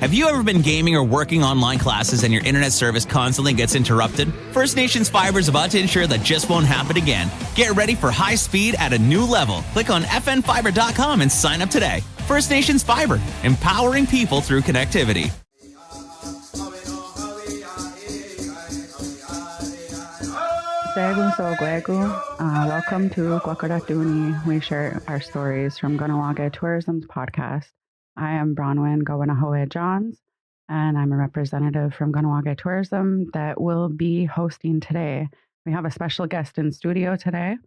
Have you ever been gaming or working online classes and your internet service constantly gets interrupted? First Nations Fiber is about to ensure that just won't happen again. Get ready for high speed at a new level. Click on fnfiber.com and sign up today. First Nations Fiber, empowering people through connectivity. Welcome to Kwakaratonni. We share our stories from Kahnawake Tourism's podcast. I am Bronwyn Johns, and I'm a representative from Kahnawake Tourism that will be hosting today. We have a special guest in studio today,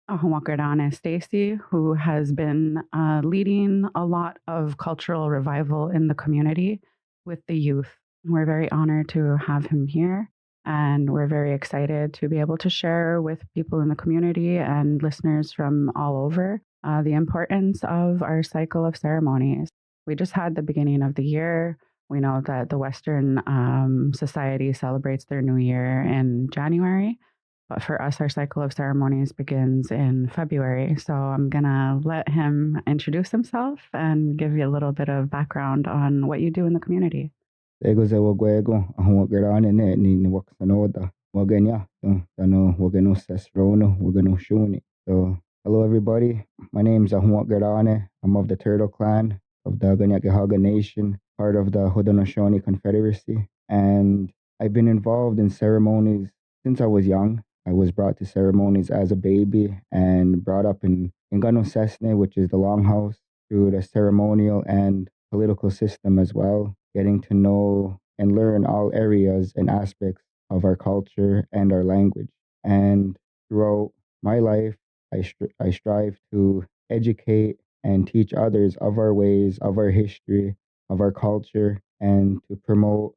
Ahonwakerane Stacy, who has been leading a lot of cultural revival in the community with the youth. We're very honored to have him here, and we're very excited to be able to share with people in the community and listeners from all over the importance of our cycle of ceremonies. We just had the beginning of the year. We know that the Western society celebrates their new year in January, but for us, our cycle of ceremonies begins in February. So I'm going to let him introduce himself and give you a little bit of background on what you do in the community. So, hello everybody. My name is Ahonwakerane. I'm of the Turtle Clan of the Kahnawake Nation, part of the Haudenosaunee Confederacy. And I've been involved in ceremonies since I was young. I was brought to ceremonies as a baby and brought up in Kahnawake, which is the longhouse, through the ceremonial and political system as well, getting to know and learn all areas and aspects of our culture and our language. And throughout my life, I strive to educate and teach others of our ways, of our history, of our culture, and to promote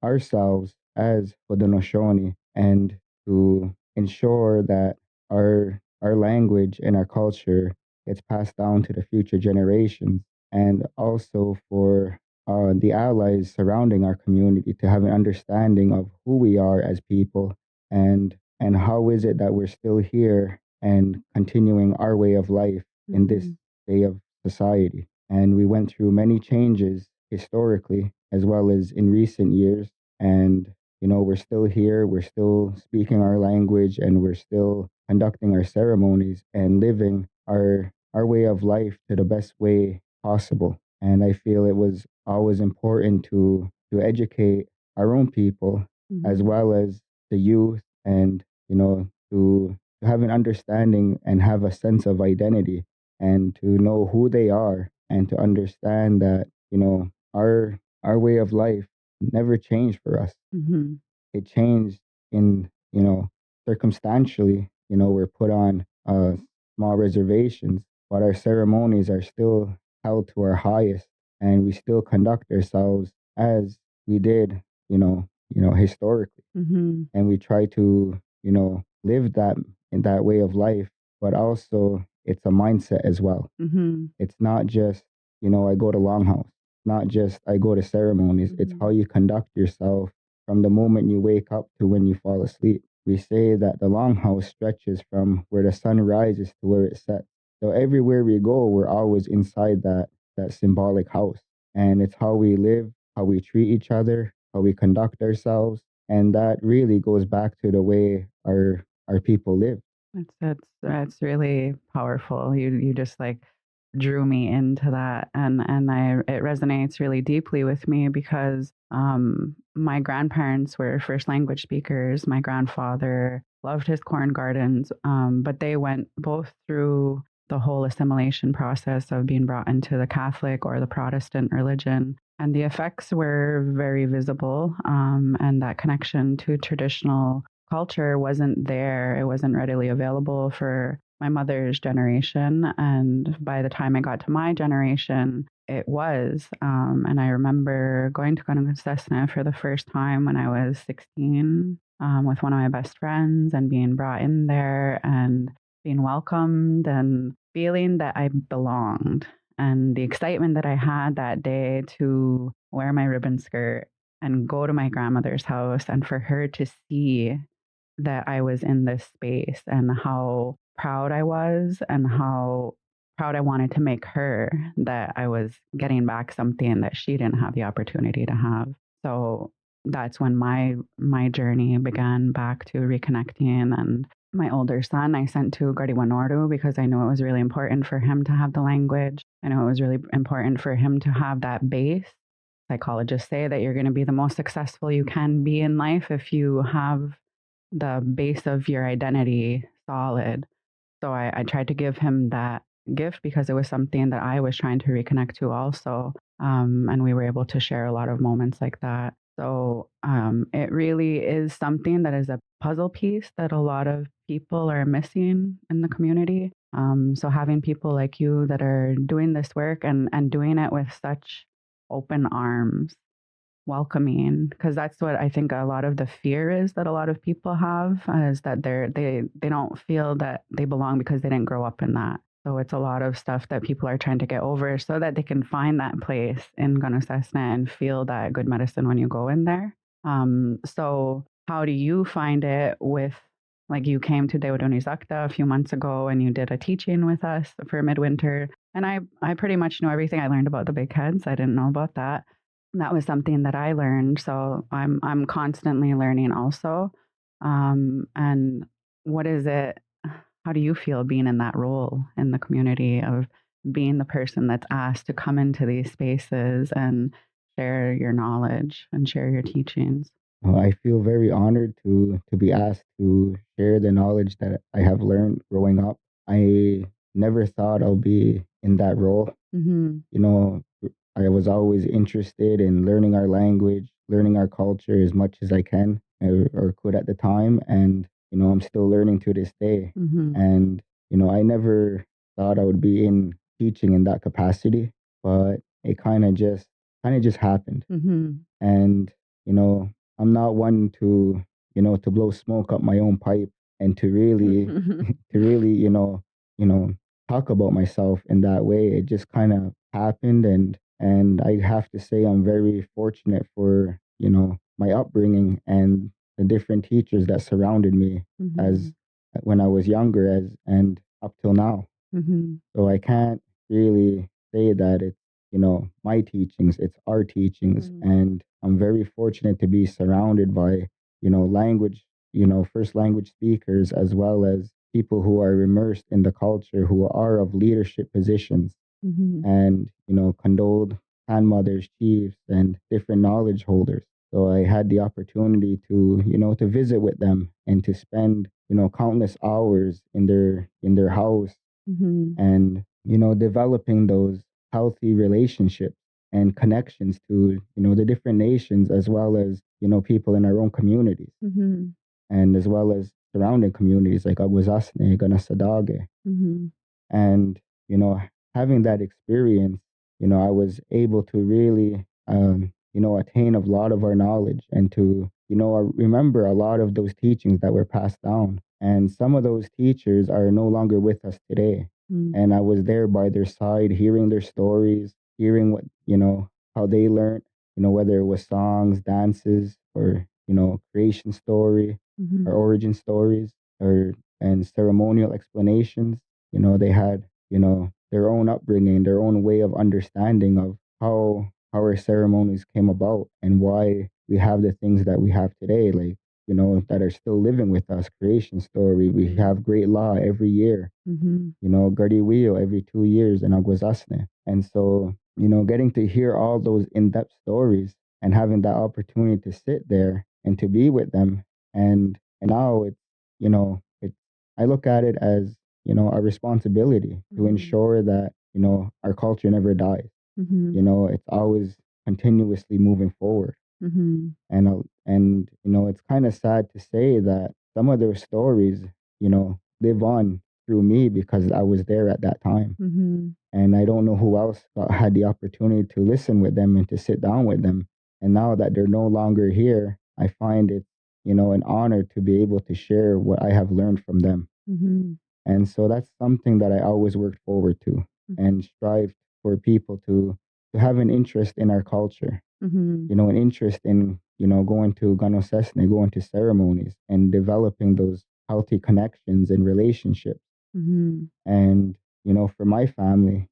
ourselves as Haudenosaunee, and to ensure that our language and our culture gets passed down to the future generations, and also for the allies surrounding our community to have an understanding of who we are as people, and how is it that we're still here and continuing our way of life in this day of society. And we went through many changes historically as well as in recent years. And, we're still here, we're still speaking our language, and we're still conducting our ceremonies and living our way of life to the best way possible. And I feel it was always important to educate our own people as well as the youth, and, to have an understanding and have a sense of identity, and to know who they are, and to understand that, our way of life never changed for us. It changed in, circumstantially, we're put on small reservations, but our ceremonies are still held to our highest, and we still conduct ourselves as we did, historically. And we try to, live that in that way of life, but also it's a mindset as well. It's not just, I go to longhouse, not just I go to ceremonies. It's how you conduct yourself from the moment you wake up to when you fall asleep. We say that the longhouse stretches from where the sun rises to where it sets. So everywhere we go, we're always inside that symbolic house. And it's how we live, how we treat each other, how we conduct ourselves. And that really goes back to the way our people live. That's really powerful. You just drew me into that, and it resonates really deeply with me because my grandparents were first language speakers. My grandfather loved his corn gardens, but they went both through the whole assimilation process of being brought into the Catholic or the Protestant religion. And the effects were very visible, and that connection to traditional culture wasn't there. It wasn't readily available for my mother's generation. And by the time I got to my generation, it was. And I remember going to Kahnawake for the first time when I was 16 with one of my best friends, and being brought in there and being welcomed and feeling that I belonged. And the excitement that I had that day to wear my ribbon skirt and go to my grandmother's house, and for her to see that I was in this space, and how proud I was, and how proud I wanted to make her that I was getting back something that she didn't have the opportunity to have. So that's when my journey began back to reconnecting. And my older son, I sent to Gardiwanoru because I knew it was really important for him to have the language. I know it was really important for him to have that base. Psychologists say that you're going to be the most successful you can be in life if you have the base of your identity solid. So I tried to give him that gift because it was something that I was trying to reconnect to also. And we were able to share a lot of moments like that. So it really is something that is a puzzle piece that a lot of people are missing in the community. So having people like you that are doing this work and doing it with such open arms, welcoming, because that's what I think a lot of the fear is that a lot of people have, is that they don't feel that they belong because they didn't grow up in that. So it's a lot of stuff that people are trying to get over so that they can find that place in Ganosesna and feel that good medicine when you go in there. So how do you find it with, like, you came to Deodoni Zakta a few months ago and you did a teaching with us for midwinter, and I pretty much know everything I learned about the big heads. I didn't know about that. That was something that I learned. So I'm constantly learning also. And what is it? How do you feel being in that role in the community of being the person that's asked to come into these spaces and share your knowledge and share your teachings? I feel very honored to be asked to share the knowledge that I have learned growing up. I never thought I'll be in that role. Mm-hmm. You know, I was always interested in learning our language, learning our culture as much as I can or could at the time. And, I'm still learning to this day. Mm-hmm. And, I never thought I would be in teaching in that capacity, but it kind of just happened. Mm-hmm. And, you know, I'm not one to blow smoke up my own pipe and to really, to really, talk about myself in that way. It just kind of happened. And I have to say, I'm very fortunate for, my upbringing and the different teachers that surrounded me as when I was younger and up till now. Mm-hmm. So I can't really say that it's, my teachings, it's our teachings. Mm-hmm. And I'm very fortunate to be surrounded by, language, first language speakers, as well as people who are immersed in the culture, who are of leadership positions Mm-hmm. and, condoled grandmothers, chiefs, and different knowledge holders. So I had the opportunity to visit with them and to spend, countless hours in their house Mm-hmm. and developing those healthy relationships and connections to the different nations as well as people in our own communities Mm-hmm. and as well as surrounding communities like Agwazasne, Ganasadage. Mm-hmm. And having that experience, I was able to really attain a lot of our knowledge and to remember a lot of those teachings that were passed down. And some of those teachers are no longer with us today, Mm-hmm. and I was there by their side, hearing their stories, hearing what, how they learned, whether it was songs, dances, or, creation story or origin stories or and ceremonial explanations. They had, their own upbringing, their own way of understanding of how our ceremonies came about and why we have the things that we have today, like, that are still living with us. Creation story. We have great law every year, Mm-hmm. Gardi Wheel every 2 years in Aguasasne. And so, getting to hear all those in-depth stories and having that opportunity to sit there and to be with them. And now it's I look at it as, a responsibility to ensure that, our culture never dies. Mm-hmm. It's always continuously moving forward. Mm-hmm. And it's kind of sad to say that some of their stories, live on through me because I was there at that time. Mm-hmm. And I don't know who else had the opportunity to listen with them and to sit down with them. And now that they're no longer here, I find it, an honor to be able to share what I have learned from them. Mm-hmm. And so that's something that I always worked forward to and strive for people to have an interest in our culture, Mm-hmm. an interest in, going to Ganosesne, going to ceremonies and developing those healthy connections and relationships. Mm-hmm. And, for my family,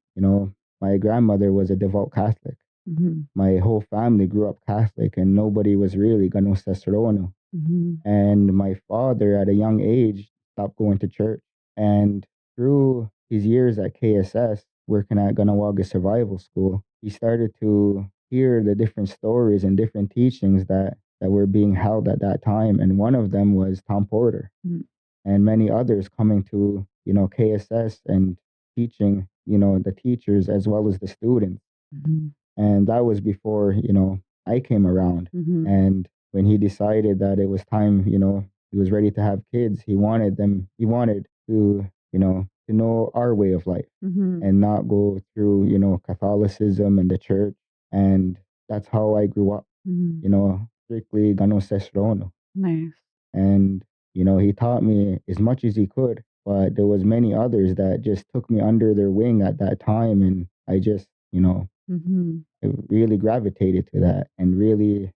my grandmother was a devout Catholic. Mm-hmm. My whole family grew up Catholic, and nobody was really gano sesrono. Mm-hmm. And my father, at a young age, stopped going to church. And through his years at KSS, working at Kahnawake Survival School, he started to hear the different stories and different teachings that were being held at that time. And one of them was Tom Porter Mm-hmm. and many others coming to, KSS and teaching, the teachers as well as the students. Mm-hmm. And that was before, I came around. Mm-hmm. And when he decided that it was time, he was ready to have kids, he wanted to know our way of life Mm-hmm. and not go through, Catholicism and the church. And that's how I grew up, Mm-hmm. strictly Gano Sesrono. Nice. And, he taught me as much as he could, but there was many others that just took me under their wing at that time. And I just, Mm-hmm. I really gravitated to that and really,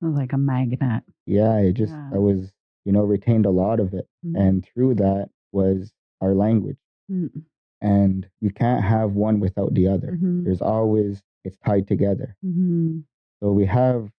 Like a magnet. yeah, Yeah. I was, retained a lot of it. Mm-hmm. And through that was our language. Mm-hmm. And you can't have one without the other. Mm-hmm. There's always, it's tied together. Mm-hmm. So we have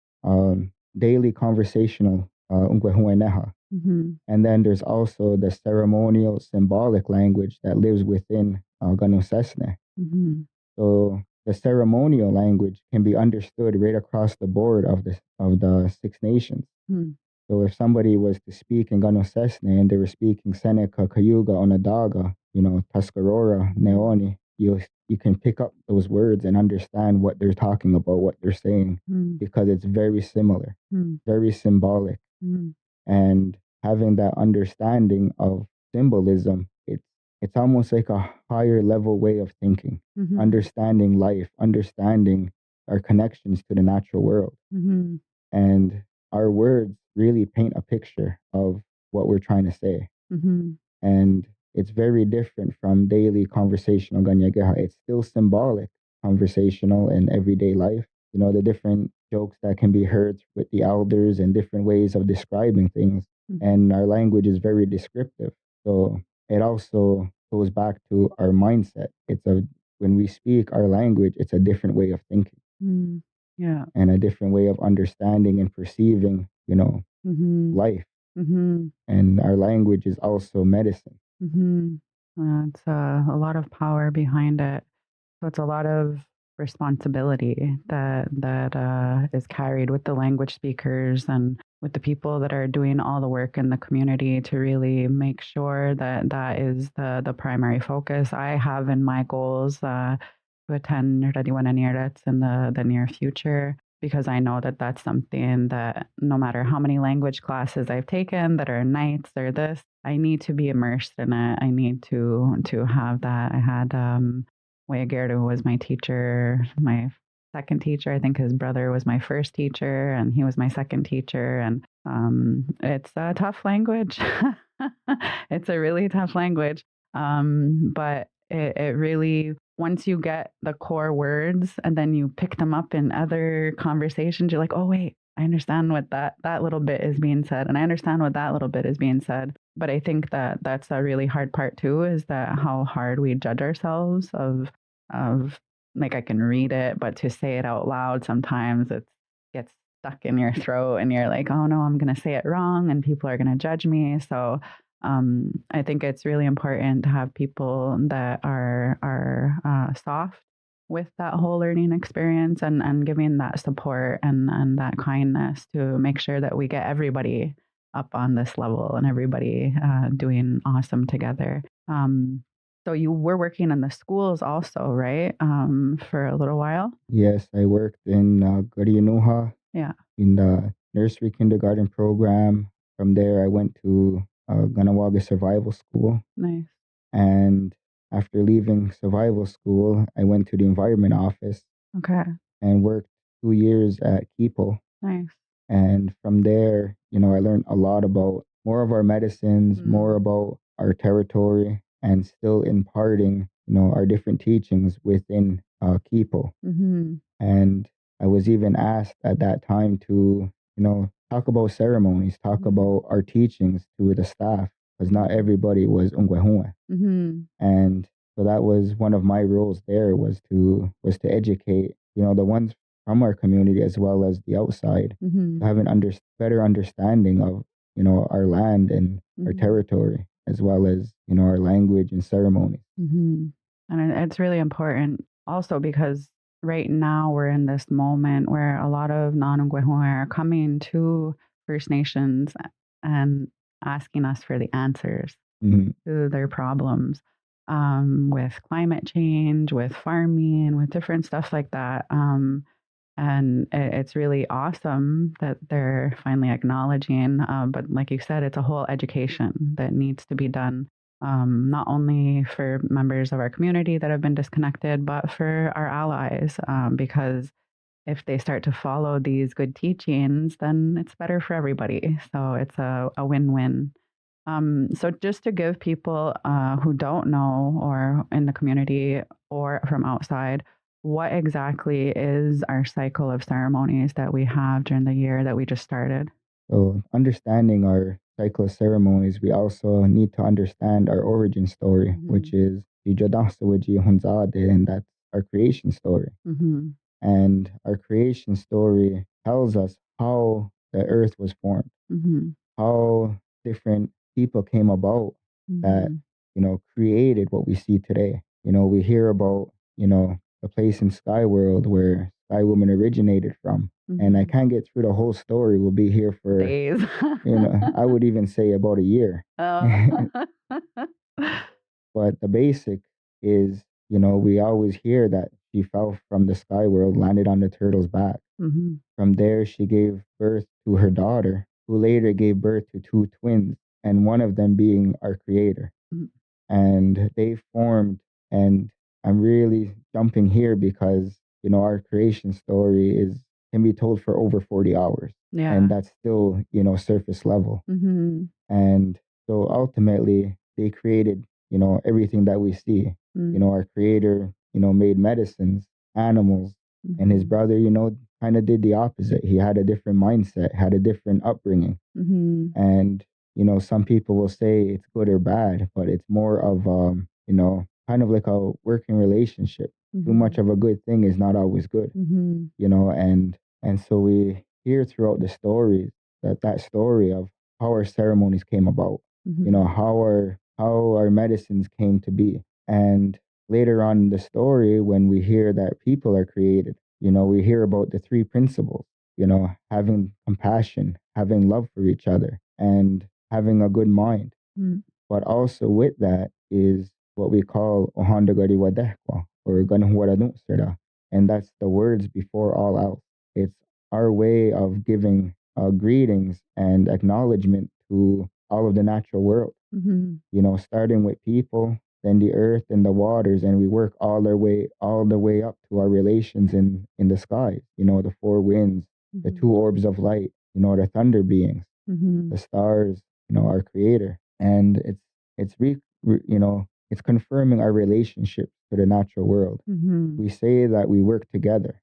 daily conversational ungwehueneha. Mm-hmm. And then there's also the ceremonial symbolic language that lives within Ganusesne. Mm-hmm. So the ceremonial language can be understood right across the board of the Six Nations. Mm-hmm. So if somebody was to speak in Ganusesne and they were speaking Seneca, Cayuga, Onondaga, Tuscarora, Neoni, you can pick up those words and understand what they're talking about, what they're saying, Mm-hmm. because it's very similar, Mm-hmm. very symbolic. Mm-hmm. And having that understanding of symbolism, it's almost like a higher level way of thinking, Mm-hmm. understanding life, understanding our connections to the natural world. Mm-hmm. And our words really paint a picture of what we're trying to say. Mm-hmm. And it's very different from daily conversational ganyageha. It's still symbolic, conversational in everyday life. The different jokes that can be heard with the elders and different ways of describing things. Mm-hmm. And our language is very descriptive. So it also goes back to our mindset. When we speak our language, it's a different way of thinking. Mm-hmm. Yeah. And a different way of understanding and perceiving, Mm-hmm. life. Mm-hmm. And our language is also medicine. Mm-hmm. It's a lot of power behind it. So it's a lot of responsibility that is carried with the language speakers and with the people that are doing all the work in the community to really make sure that that is the primary focus. I have in my goals to attend Radiwananirats in the near future because I know that that's something that no matter how many language classes I've taken that are nights or this, I need to be immersed in it. I need to have that. I had Wayagirdu was my teacher, my second teacher. I think his brother was my first teacher, and he was my second teacher. And it's a tough language. It's a really tough language. But it really, once you get the core words and then you pick them up in other conversations, you're like, oh, wait, I understand what that little bit is being said. And I understand what that little bit is being said. But I think that that's a really hard part too, is that how hard we judge ourselves of like I can read it, but to say it out loud, sometimes it gets stuck in your throat and you're like, oh no, I'm going to say it wrong and people are going to judge me. So I think it's really important to have people that are soft with that whole learning experience and giving that support and that kindness to make sure that we get everybody up on this level and everybody doing awesome together. So you were working in the schools also, right? For a little while. Yes, I worked in Garianuha Yeah. in the nursery kindergarten program. From there, I went to Kahnawake Survival School. Nice. And after leaving survival school, I went to the environment office Okay. and worked 2 years at Kipo. Nice. And from there, I learned a lot about more of our medicines, more about our territory, and still imparting, our different teachings within Kipo. Mm-hmm. And I was even asked at that time to, talk about ceremonies, talk about our teachings to the staff, because not everybody was Ungwehue. Mm-hmm. And So that was one of my roles there, was to educate, the ones from our community as well as the outside, Mm-hmm. to have an better understanding of, our land and our Mm-hmm. territory, as well as, our language and ceremonies. Mm-hmm. And it's really important also because right now we're in this moment where a lot of non-Ngwehu are coming to First Nations and asking us for the answers Mhm. to their problems, with climate change, with farming, with different stuff like that. And it's really awesome that they're finally acknowledging. But like you said, it's a whole education that needs to be done, not only for members of our community that have been disconnected, but for our allies, because if they start to follow these good teachings, then it's better for everybody. So it's a win-win. So just to give people who don't know or in the community or from outside, what exactly is our cycle of ceremonies that we have during the year that we just started? So, understanding our cycle of ceremonies, we also need to understand our origin story, Mm-hmm. which is the Jadasawaji Hunzade, and that's our creation story. Mm-hmm. And our creation story tells us how the earth was formed, Mm-hmm. how different people came about that, Mm-hmm. created what we see today. We hear about, the place in Sky World where Sky Woman originated from. And I Mm-hmm. can't get through the whole story. We'll be here for, Days. I would even say about a year. Oh. But the basic is, we always hear that she fell from the Sky World, landed on the turtle's back. Mm-hmm. From there, she gave birth to her daughter, who later gave birth to two twins, and one of them being our creator. And they formed, and I'm really jumping here because, our creation story can be told for over 40 hours. And Yeah. that's still, surface level. Mm-hmm. And so ultimately, they created, everything that we see. Our creator, made medicines, animals, and his Mm-hmm. brother, kind of did the opposite. He had a different mindset, had a different upbringing. Mm-hmm. And, some people will say it's good or bad, but it's more of, kind of like a working relationship. Too Mm-hmm. much of a good thing is not always good, Mm-hmm. and so we hear throughout the stories that story of how our ceremonies came about, Mm-hmm. how our medicines came to be. And later on in the story, when we hear that people are created, we hear about the three principles, having compassion, having love for each other, and having a good mind. Mm-hmm. But also with that is what we call Ohandagari Wadekwa or Ganhuaradunsera. And that's the words before all else. It's our way of giving greetings and acknowledgement to all of the natural world, Mm-hmm. starting with people, then the earth and the waters, and we work all the way up to our relations in the skies, the four winds, the Mm-hmm. two orbs of light, the thunder beings, Mm-hmm. the stars, our creator. And it's confirming our relationship to the natural world. Mm-hmm. We say that we work together,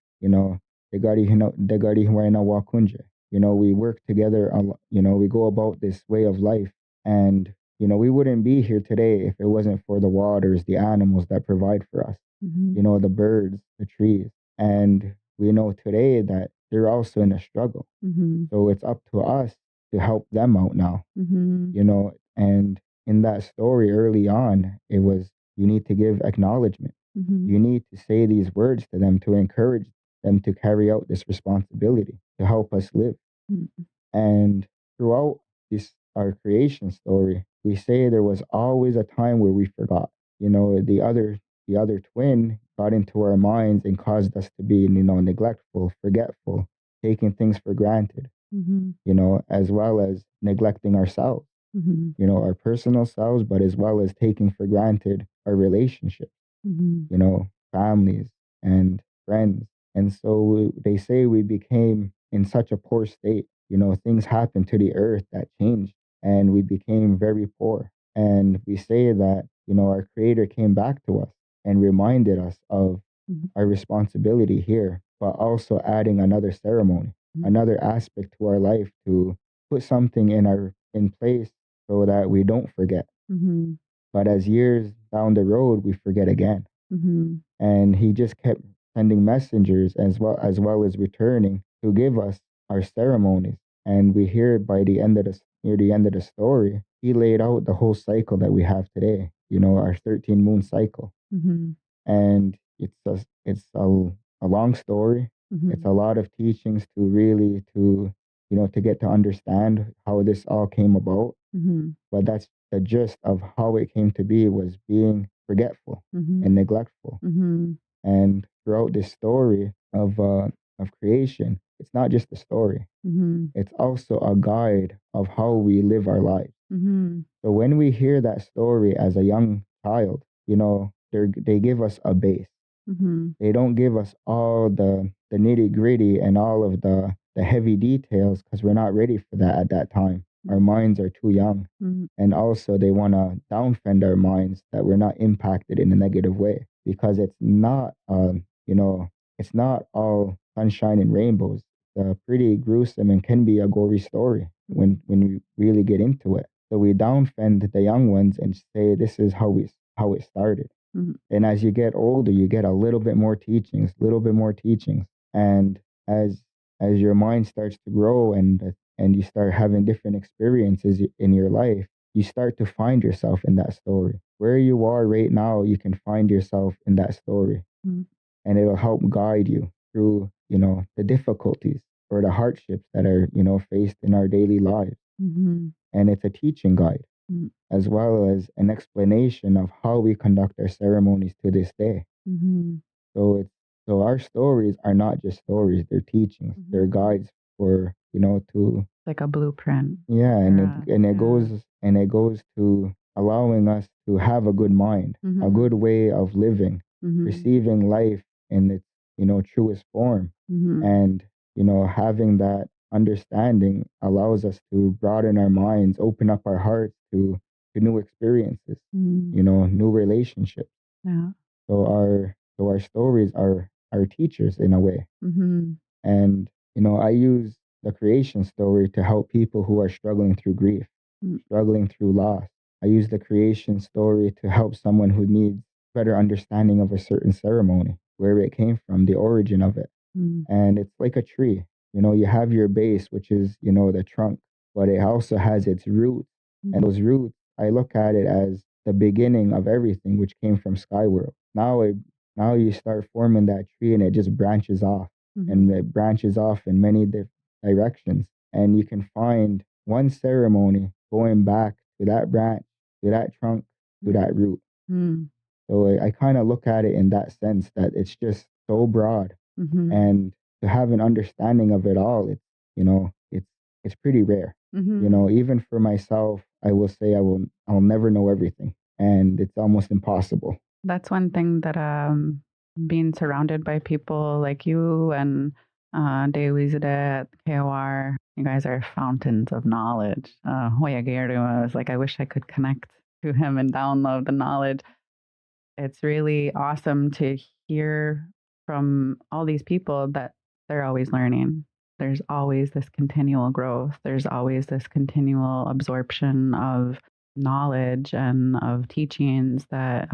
degari huayna wakunje. We work together on, we go about this way of life. And, we wouldn't be here today if it wasn't for the waters, the animals that provide for us, Mm-hmm. the birds, the trees. And we know today that they're also in a struggle. Mm-hmm. So it's up to us to help them out now, Mm-hmm. and in that story early on, it was you need to give acknowledgement. Mm-hmm. You need to say these words to them to encourage them to carry out this responsibility to help us live. Mm-hmm. And throughout this our creation story, we say there was always a time where we forgot. The other twin got into our minds and caused us to be, neglectful, forgetful, taking things for granted, Mm-hmm. as well as neglecting ourselves, Mm-hmm. our personal selves, but as well as taking for granted our relationships, Mm-hmm. families and friends. And so they say we became in such a poor state. Things happened to the earth that changed and we became very poor. And we say that, our creator came back to us and reminded us of Mm-hmm. our responsibility here, but also adding another ceremony, another aspect to our life to put something in place so that we don't forget. Mm-hmm. But as years down the road, we forget again. And he just kept sending messengers as well as returning to give us our ceremonies. And we hear by the end of the near the end of the story, he laid out the whole cycle that we have today. Our 13 moon cycle. And it's a long story. It's a lot of teachings to really to get to understand how this all came about. But that's the gist of how it came to be, was being forgetful and neglectful. And throughout this story of creation, it's not just a story. It's also a guide of how we live our lives. So when we hear that story as a young child, they give us a base. They don't give us all the nitty gritty and all of the heavy details, because we're not ready for that at that time. Our minds are too young. And also they want to downfend our minds that we're not impacted in a negative way, because it's not, it's not all sunshine and rainbows. It's a pretty gruesome and can be a gory story when you really get into it. So we downfend the young ones and say this is how it started. And as you get older, you get a little bit more teachings, and as your mind starts to grow and you start having different experiences in your life, you start to find yourself in that story. Where you are right now, you can find yourself in that story, and it'll help guide you through, the difficulties or the hardships that are, faced in our daily lives. And it's a teaching guide, as well as an explanation of how we conduct our ceremonies to this day. So our stories are not just stories; they're teachings. They're guides for to like a blueprint. Yeah, it goes to allowing us to have a good mind, a good way of living, receiving life in its truest form, and having that understanding allows us to broaden our minds, open up our hearts to new experiences, new relationships. Yeah. So our stories are our teachers in a way. And I use the creation story to help people who are struggling through grief, struggling through loss. I use the creation story to help someone who needs better understanding of a certain ceremony, where it came from, the origin of it. And it's like a tree. You have your base, which is, the trunk, but it also has its roots. And those roots, I look at it as the beginning of everything, which came from Skyworld. Now you start forming that tree, and it just branches off, and it branches off in many directions. And you can find one ceremony going back to that branch, to that trunk, to that root. So I kind of look at it in that sense, that it's just so broad, and to have an understanding of it all, it's pretty rare. Even for myself, I will say I'll never know everything, and it's almost impossible. That's one thing that being surrounded by people like you and Dewizade at KOR, you guys are fountains of knowledge. Ahonwakerane was like, I wish I could connect to him and download the knowledge. It's really awesome to hear from all these people that they're always learning. There's always this continual growth. There's always this continual absorption of knowledge and of teachings, that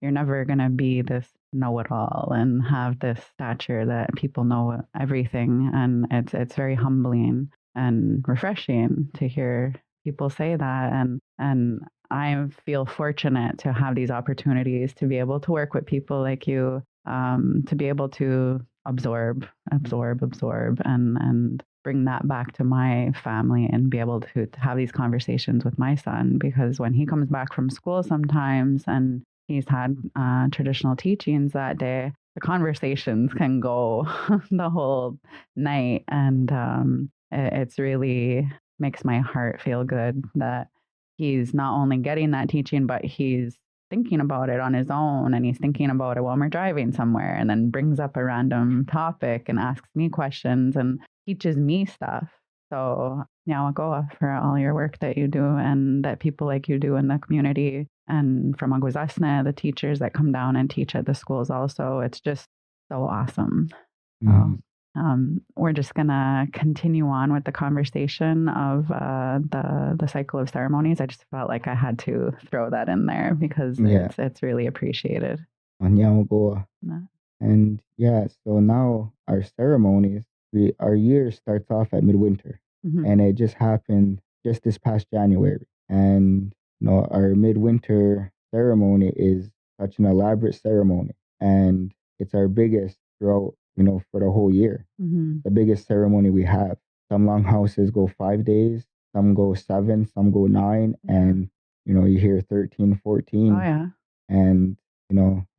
you're never going to be this know-it-all and have this stature that people know everything. And it's very humbling and refreshing to hear people say that. And I feel fortunate to have these opportunities to be able to work with people like you, to be able to absorb, and bring that back to my family, and be able to have these conversations with my son. Because when he comes back from school sometimes and he's had traditional teachings that day, the conversations can go the whole night. And it's really makes my heart feel good that he's not only getting that teaching, but he's thinking about it on his own, and he's thinking about it while we're driving somewhere, and then brings up a random topic and asks me questions and teaches me stuff. So Nyawagoa for all your work that you do, and that people like you do in the community, and from Agwazasne, the teachers that come down and teach at the schools also. It's just so awesome. So we're just gonna continue on with the conversation of the cycle of ceremonies. I just felt like I had to throw that in there because Yeah, it's really appreciated. Ahonwakerane. Yeah. And yeah, so now our ceremonies, our year starts off at midwinter, Mm-hmm. and it just happened just this past January. And our midwinter ceremony is such an elaborate ceremony, and it's our biggest throughout, for the whole year. Mm-hmm. The biggest ceremony we have. Some longhouses go 5 days, some go seven, some go nine, Yeah. and you hear 13, Oh 14. yeah. And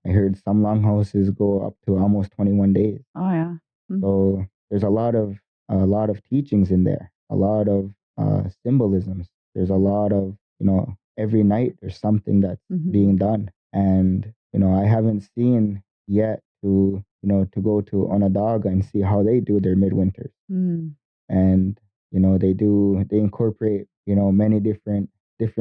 I heard some longhouses go up to almost 21 days. Oh yeah. Mm-hmm. So there's a lot of teachings in there, a lot of symbolisms. There's a lot of every night there's something that's Mm-hmm. being done, and I haven't seen yet to go to Onondaga and see how they do their midwinters. Mm. And they incorporate many different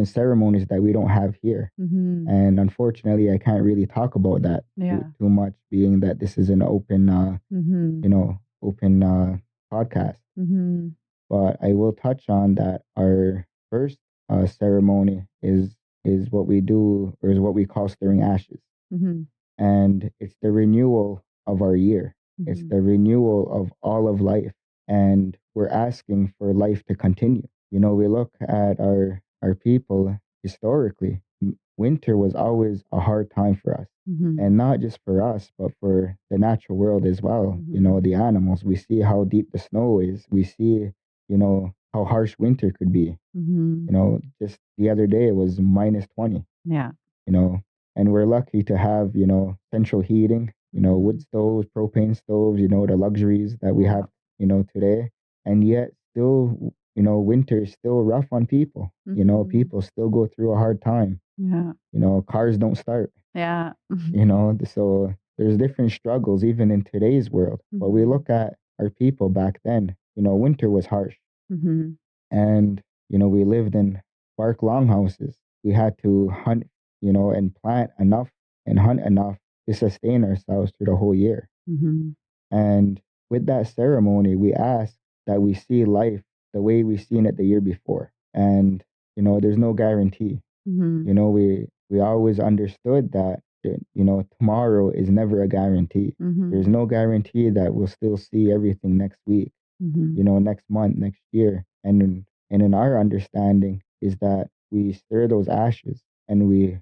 ceremonies that we don't have here. Mm-hmm. And unfortunately, I can't really talk about that Yeah. too much, being that this is an Mm-hmm. open podcast. Mm-hmm. But I will touch on that our first ceremony is what we do, or is what we call stirring ashes. Mm-hmm. And it's the renewal of our year. It's Mm-hmm. the renewal of all of life, and we're asking for life to continue. We look at our people historically. Winter was always a hard time for us, Mm-hmm. and not just for us, but for the natural world as well. Mm-hmm. The animals. We see how deep the snow is. We see, how harsh winter could be. Mm-hmm. Just the other day it was minus 20. Yeah. you know, and we're lucky to have, central heating, Mm-hmm. wood stoves, propane stoves, the luxuries that we Yeah. have, today. And yet still, winter is still rough on people. Mm-hmm. People still go through a hard time. Yeah. Cars don't start, Yeah. so there's different struggles even in today's world. But we Mm-hmm. look at our people back then, winter was harsh. Mm-hmm. And we lived in bark longhouses. We had to hunt, and plant enough and hunt enough to sustain ourselves through the whole year. Mm-hmm. And with that ceremony, we ask that we see life the way we seen it the year before. And there's no guarantee. Mm-hmm. We always understood that tomorrow is never a guarantee. Mm-hmm. There's no guarantee that we'll still see everything next week, Mm-hmm. next month, next year. And in our understanding is that we stir those ashes, and we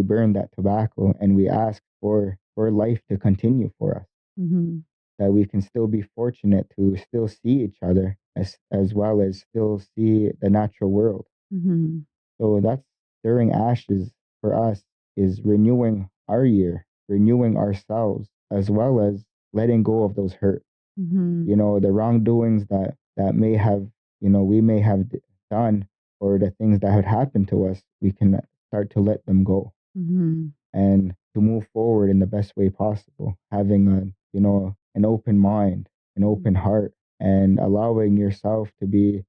burn that tobacco, and we ask for life to continue for us, Mm-hmm. that we can still be fortunate to still see each other, as well as still see the natural world. Mm-hmm. So that's stirring ashes for us, is renewing our year, renewing ourselves, as well as letting go of those hurt. Mm-hmm. The wrongdoings that we may have done, or the things that had happened to us. We can start to let them go, Mm-hmm. and to move forward in the best way possible, having an open mind, an open heart, and allowing yourself to be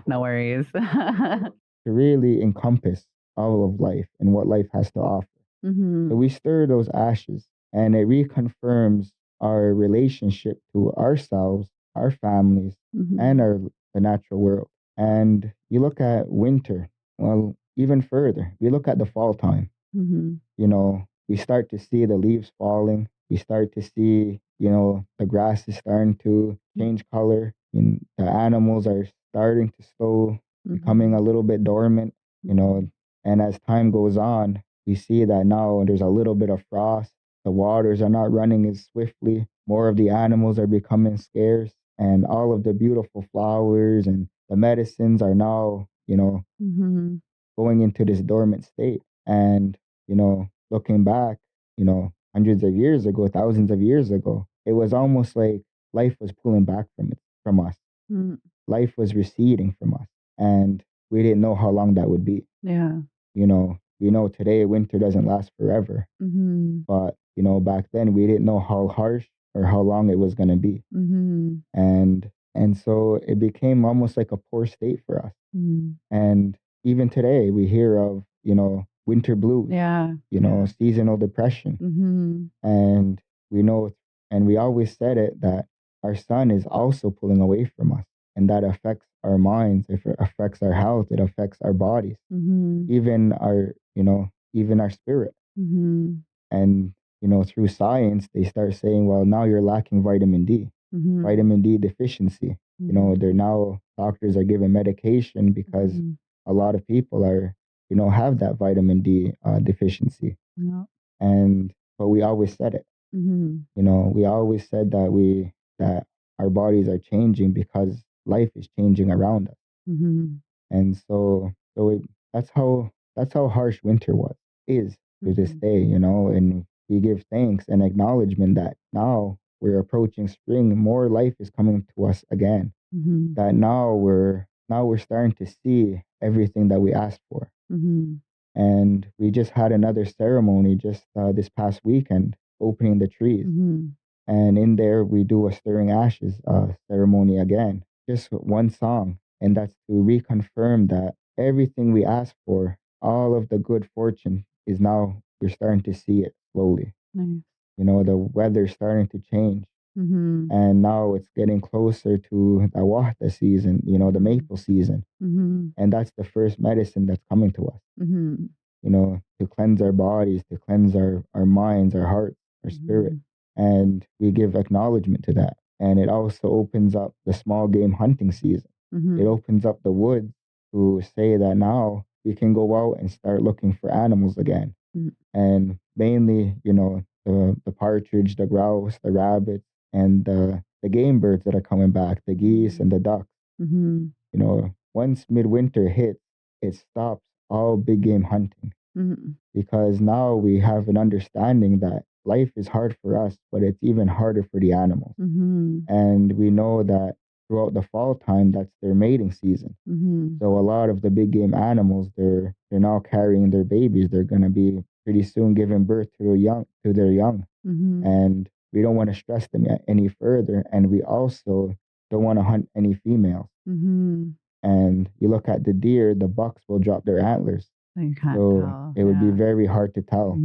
No worries. to really encompass all of life and what life has to offer. Mm-hmm. So we stir those ashes, and it reconfirms our relationship to ourselves, our families, Mm-hmm. and the natural world. And you look at winter, well, even further, we look at the fall time. Mm-hmm. We start to see the leaves falling. We start to see, the grass is starting to change color, and the animals are starting to slow, becoming a little bit dormant, you know. And as time goes on, we see that now there's a little bit of frost. The waters are not running as swiftly. More of the animals are becoming scarce, and all of the beautiful flowers and the medicines are now, Mm-hmm. going into this dormant state. And, looking back, hundreds of years ago, thousands of years ago, it was almost like life was pulling back from us. Mm-hmm. Life was receding from us. And we didn't know how long that would be. Yeah. We know today winter doesn't last forever. Mm-hmm. But, back then we didn't know how harsh or how long it was going to be. Mm-hmm. And so it became almost like a poor state for us. Mm-hmm. And even today we hear of, winter blues, Yeah. seasonal depression. And we know, and we always said it, that our sun is also pulling away from us. And that affects our minds, it affects our health, it affects our bodies, even even our spirit. And, through science, they start saying, well, now you're lacking vitamin D, vitamin D deficiency. They're now, doctors are giving medication because a lot of people are, have that vitamin D deficiency. Yeah. But we always said it. We always said that our bodies are changing because life is changing around us. And that's how harsh winter is to this day, and we give thanks and acknowledgement that now we're approaching spring, more life is coming to us again. That now we're starting to see everything that we asked for. And we just had another ceremony just this past weekend, opening the trees. And in there, we do a stirring ashes ceremony again, just one song. And that's to reconfirm that everything we asked for, all of the good fortune is now, we're starting to see it slowly. Nice. The weather's starting to change. And now it's getting closer to the wahta season, the maple season. And that's the first medicine that's coming to us, to cleanse our bodies, to cleanse our minds, our hearts, our spirit. And we give acknowledgement to that. And it also opens up the small game hunting season. It opens up the woods to say that now we can go out and start looking for animals again. And mainly, the partridge, the grouse, the rabbits, and the game birds that are coming back, the geese and the ducks. Once midwinter hits, it stops all big game hunting. Because now we have an understanding that life is hard for us, but it's even harder for the animals. And we know that throughout the fall time, that's their mating season. So a lot of the big game animals, they're now carrying their babies. They're going to be pretty soon giving birth to their young. And we don't want to stress them any further. And we also don't want to hunt any females. And you look at the deer, the bucks will drop their antlers. So you can't So tell. it would be very hard to tell.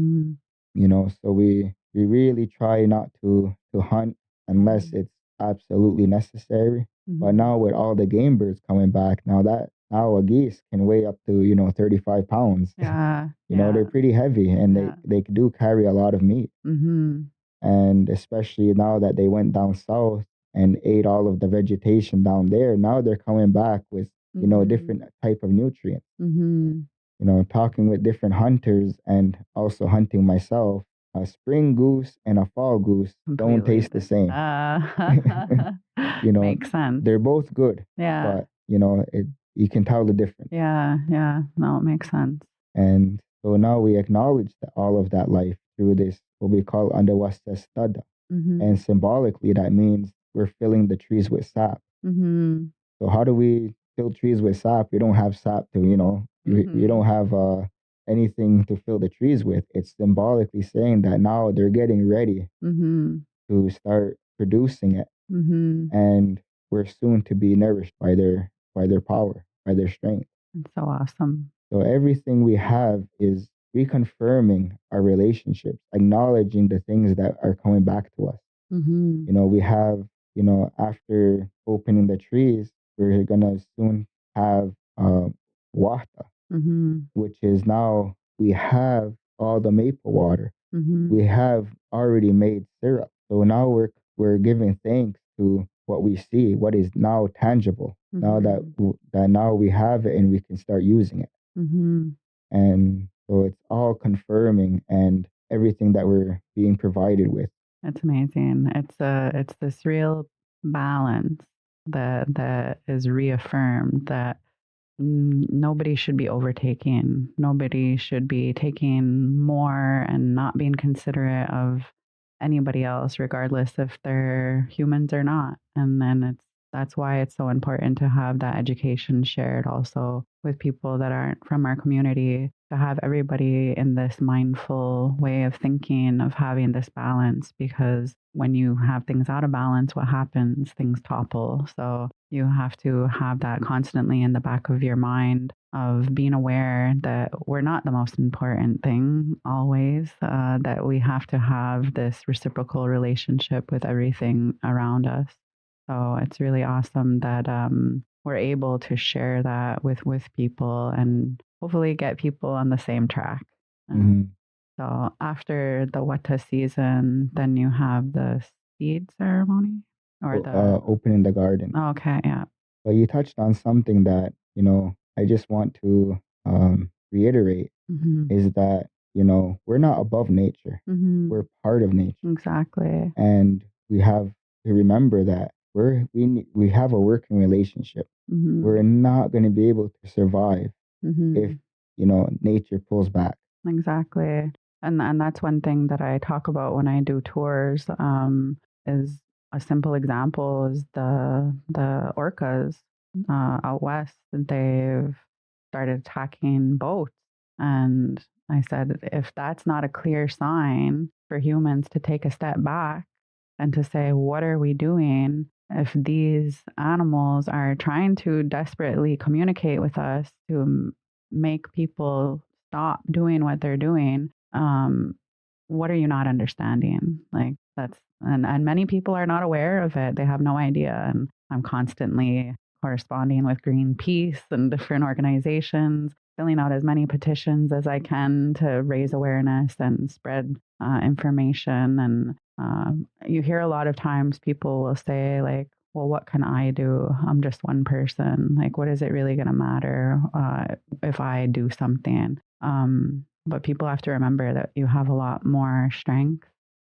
So we really try not to hunt unless it's absolutely necessary. But now with all the game birds coming back, now a geese can weigh up to 35 pounds. Yeah. They're pretty heavy, and Yeah. they do carry a lot of meat. And especially now that they went down south and ate all of the vegetation down there, now they're coming back with a different type of nutrient. Talking with different hunters and also hunting myself, a spring goose and a fall goose don't taste the same. Makes sense. They're both good, Yeah. but you can tell the difference. Yeah. No, it makes sense. And so now we acknowledge all of that life through this, what we call andawasta stada. And symbolically, that means we're filling the trees with sap. So how do we fill trees with sap? We don't have sap to, you don't have anything to fill the trees with. It's symbolically saying that now they're getting ready to start producing it. And we're soon to be nourished by their power, by their strength. It's so awesome. So everything we have is reconfirming our relationships, acknowledging the things that are coming back to us. We have, after opening the trees, we're gonna soon have wata, which is now we have all the maple water. We have already made syrup. So now we're giving thanks to what we see, what is now tangible. Now that now we have it and we can start using it. And so it's all confirming and everything that we're being provided with. It's amazing. It's this real balance that is reaffirmed that nobody should be overtaking. Nobody should be taking more and not being considerate of anybody else, regardless if they're humans or not. And then that's why it's so important to have that education shared also with people that aren't from our community, to have everybody in this mindful way of thinking, of having this balance, because when you have things out of balance, what happens? Things topple. So, you have to have that constantly in the back of your mind of being aware that we're not the most important thing always, that we have to have this reciprocal relationship with everything around us. So it's really awesome that we're able to share that with people and hopefully get people on the same track. hmm So after the Wata season, then you have the seed ceremony or the. Opening the garden. Oh, okay, yeah. But you touched on something that, I just want to reiterate Mm-hmm. is that, we're not above nature. Mm-hmm. We're part of nature. Exactly. And we have to remember that we have a working relationship. Mm-hmm. We're not going to be able to survive Mm-hmm. if, nature pulls back. Exactly. And that's one thing that I talk about when I do tours, is a simple example is the orcas out west. They've started attacking boats. And I said, if that's not a clear sign for humans to take a step back and to say, what are we doing? If these animals are trying to desperately communicate with us to make people stop doing what they're doing, what are you not understanding? Like that's and many people are not aware of it. They have no idea. And I'm constantly corresponding with Greenpeace and different organizations, filling out as many petitions as I can to raise awareness and spread information. And you hear a lot of times people will say like, well, what can I do? I'm just one person. Like, what is it really going to matter if I do something? But people have to remember that you have a lot more strength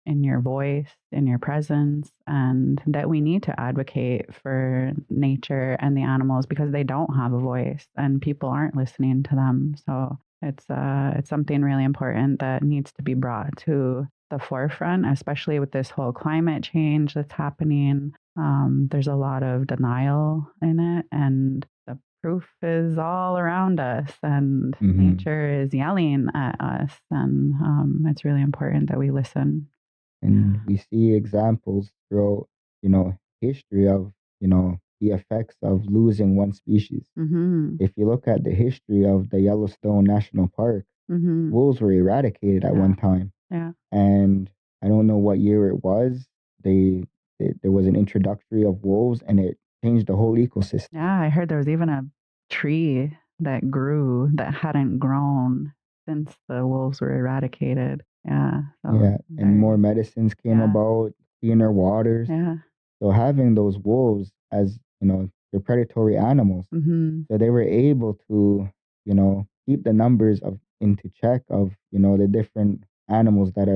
in your voice, in your presence, and that we need to advocate for nature and the animals because they don't have a voice and people aren't listening to them. So it's something really important that needs to be brought to the forefront, especially with this whole climate change that's happening. There's a lot of denial in it, and the proof is all around us, and hmm nature is yelling at us. And it's really important that we listen. And we see examples throughout, history of, the effects of losing one species. Mm-hmm. If you look at the history of the Yellowstone National Park, Mm-hmm. wolves were eradicated at Yeah. one time. Yeah. And I don't know what year it was. There was an introductory of wolves, and it changed the whole ecosystem. Yeah. I heard there was even a tree that grew that hadn't grown since the wolves were eradicated. Yeah. So Yeah, and more very. medicines came Yeah. about, cleaner waters. Yeah. So having those wolves as, they're predatory animals, Mm-hmm. so they were able to, keep the numbers of into check of, the different animals that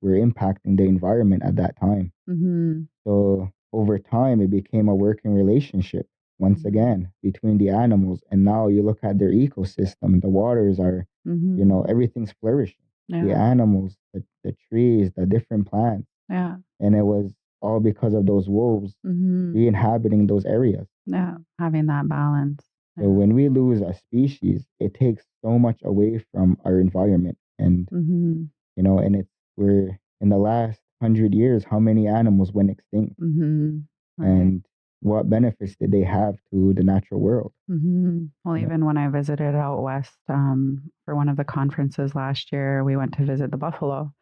were impacting the environment at that time. Mm-hmm. So over time, it became a working relationship once Mm-hmm. again between the animals. And now you look at their ecosystem, the waters are, Mm-hmm. everything's flourishing. The Yeah. animals, the trees, the different plants. Yeah. And it was all because of those wolves Mm-hmm. re-inhabiting those areas. Yeah. Having that balance. So Yeah. when we lose a species, it takes so much away from our environment. And, Mm-hmm. and we're in the last 100 years, how many animals went extinct? Mm-hmm. Right. And what benefits did they have to the natural world? Mm-hmm. Well, You know? even when I visited out west for one of the conferences last year, we went to visit the buffalo,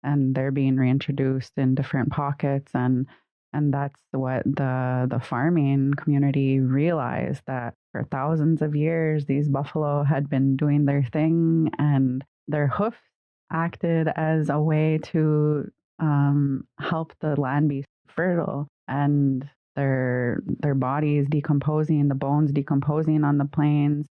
and they're being reintroduced in different pockets, and that's what the farming community realized, that for thousands of years these buffalo had been doing their thing, and their hoofs acted as a way to help the land be fertile, and their bodies decomposing, the bones decomposing on the plains,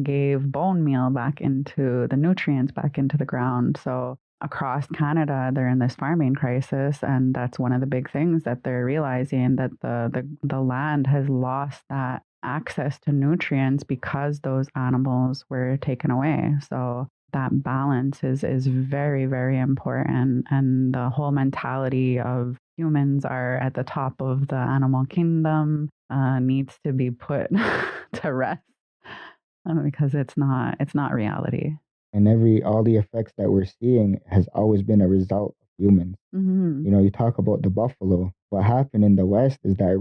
gave bone meal back into the nutrients back into the ground. So across Canada, they're in this farming crisis, and that's one of the big things that they're realizing, that the land has lost that access to nutrients because those animals were taken away. So that balance is very, very important, and the whole mentality of humans are at the top of the animal kingdom needs to be put to rest, because it's not reality. And all the effects that we're seeing has always been a result of humans. Mm-hmm. You talk about the buffalo. What happened in the West is that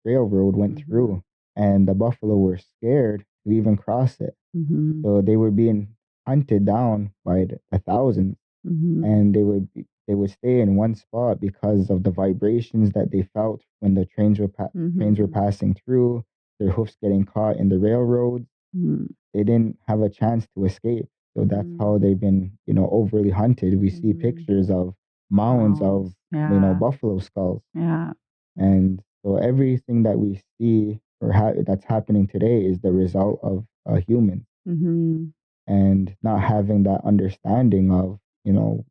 railroad went Mm-hmm. through, and the buffalo were scared to even cross it. Mm-hmm. So they were being hunted down by the thousands, Mm-hmm. and they would stay in one spot because of the vibrations that they felt when the trains were Mm-hmm. passing through, their hoofs getting caught in the railroads. Mm-hmm. They didn't have a chance to escape. So that's how Mm-hmm. they've been, overly hunted. We see Mm-hmm. pictures of mounds Mounds. of, Yeah. buffalo skulls. Yeah. And so everything that we see or that's happening today is the result of a human, Mm-hmm. and not having that understanding of,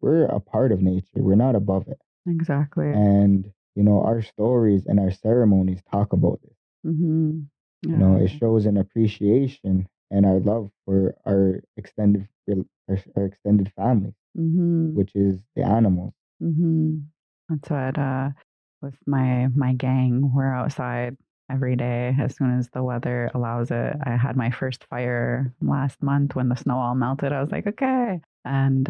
we're a part of nature. We're not above it. Exactly. And, our stories and our ceremonies talk about this. Mm-hmm. Yeah. It shows an appreciation and our love for our extended family, Mm-hmm. which is the animals. Mm-hmm. That's what with my gang, we're outside every day as soon as the weather allows it. I had my first fire last month when the snow all melted. I was like, okay. And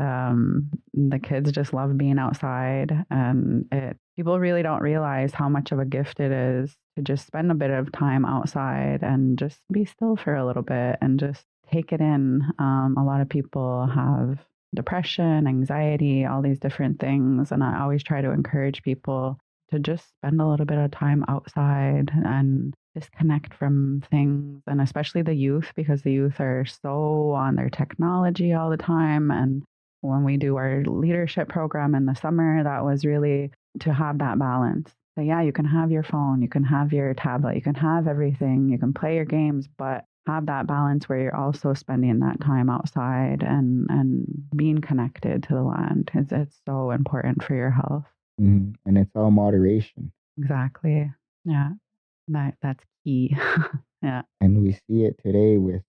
the kids just love being outside, and people really don't realize how much of a gift it is to just spend a bit of time outside and just be still for a little bit and just take it in. A lot of people have depression, anxiety, all these different things. And I always try to encourage people to just spend a little bit of time outside and disconnect from things. And especially the youth, because the youth are so on their technology all the time. And when we do our leadership program in the summer, that was really to have that balance. So, yeah, you can have your phone, you can have your tablet, you can have everything, you can play your games, but have that balance where you're also spending that time outside and being connected to the land. It's so important for your health. And it's all moderation. Exactly. Yeah. That's key. Yeah. And we see it today with,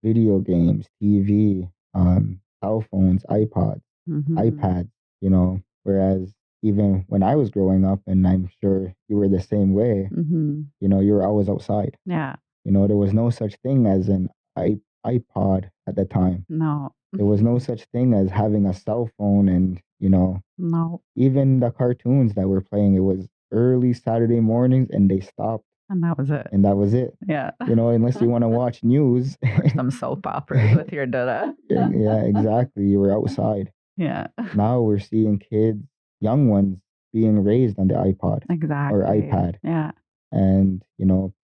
video games, TV, cell phones, Mm-hmm. iPads, whereas even when I was growing up, and I'm sure you were the same way, Mm-hmm. you were always outside. Yeah. There was no such thing as an iPod at the time. No. There was no such thing as having a cell phone, and, No. even the cartoons that were playing, it was early Saturday mornings and they stopped, And that was it. and that was it. Yeah. Unless you want to watch news. Or some soap operas with your dada. Yeah, exactly. You were outside. Yeah. Now we're seeing kids, young ones, being raised on the iPod or Exactly. iPad. Yeah. And,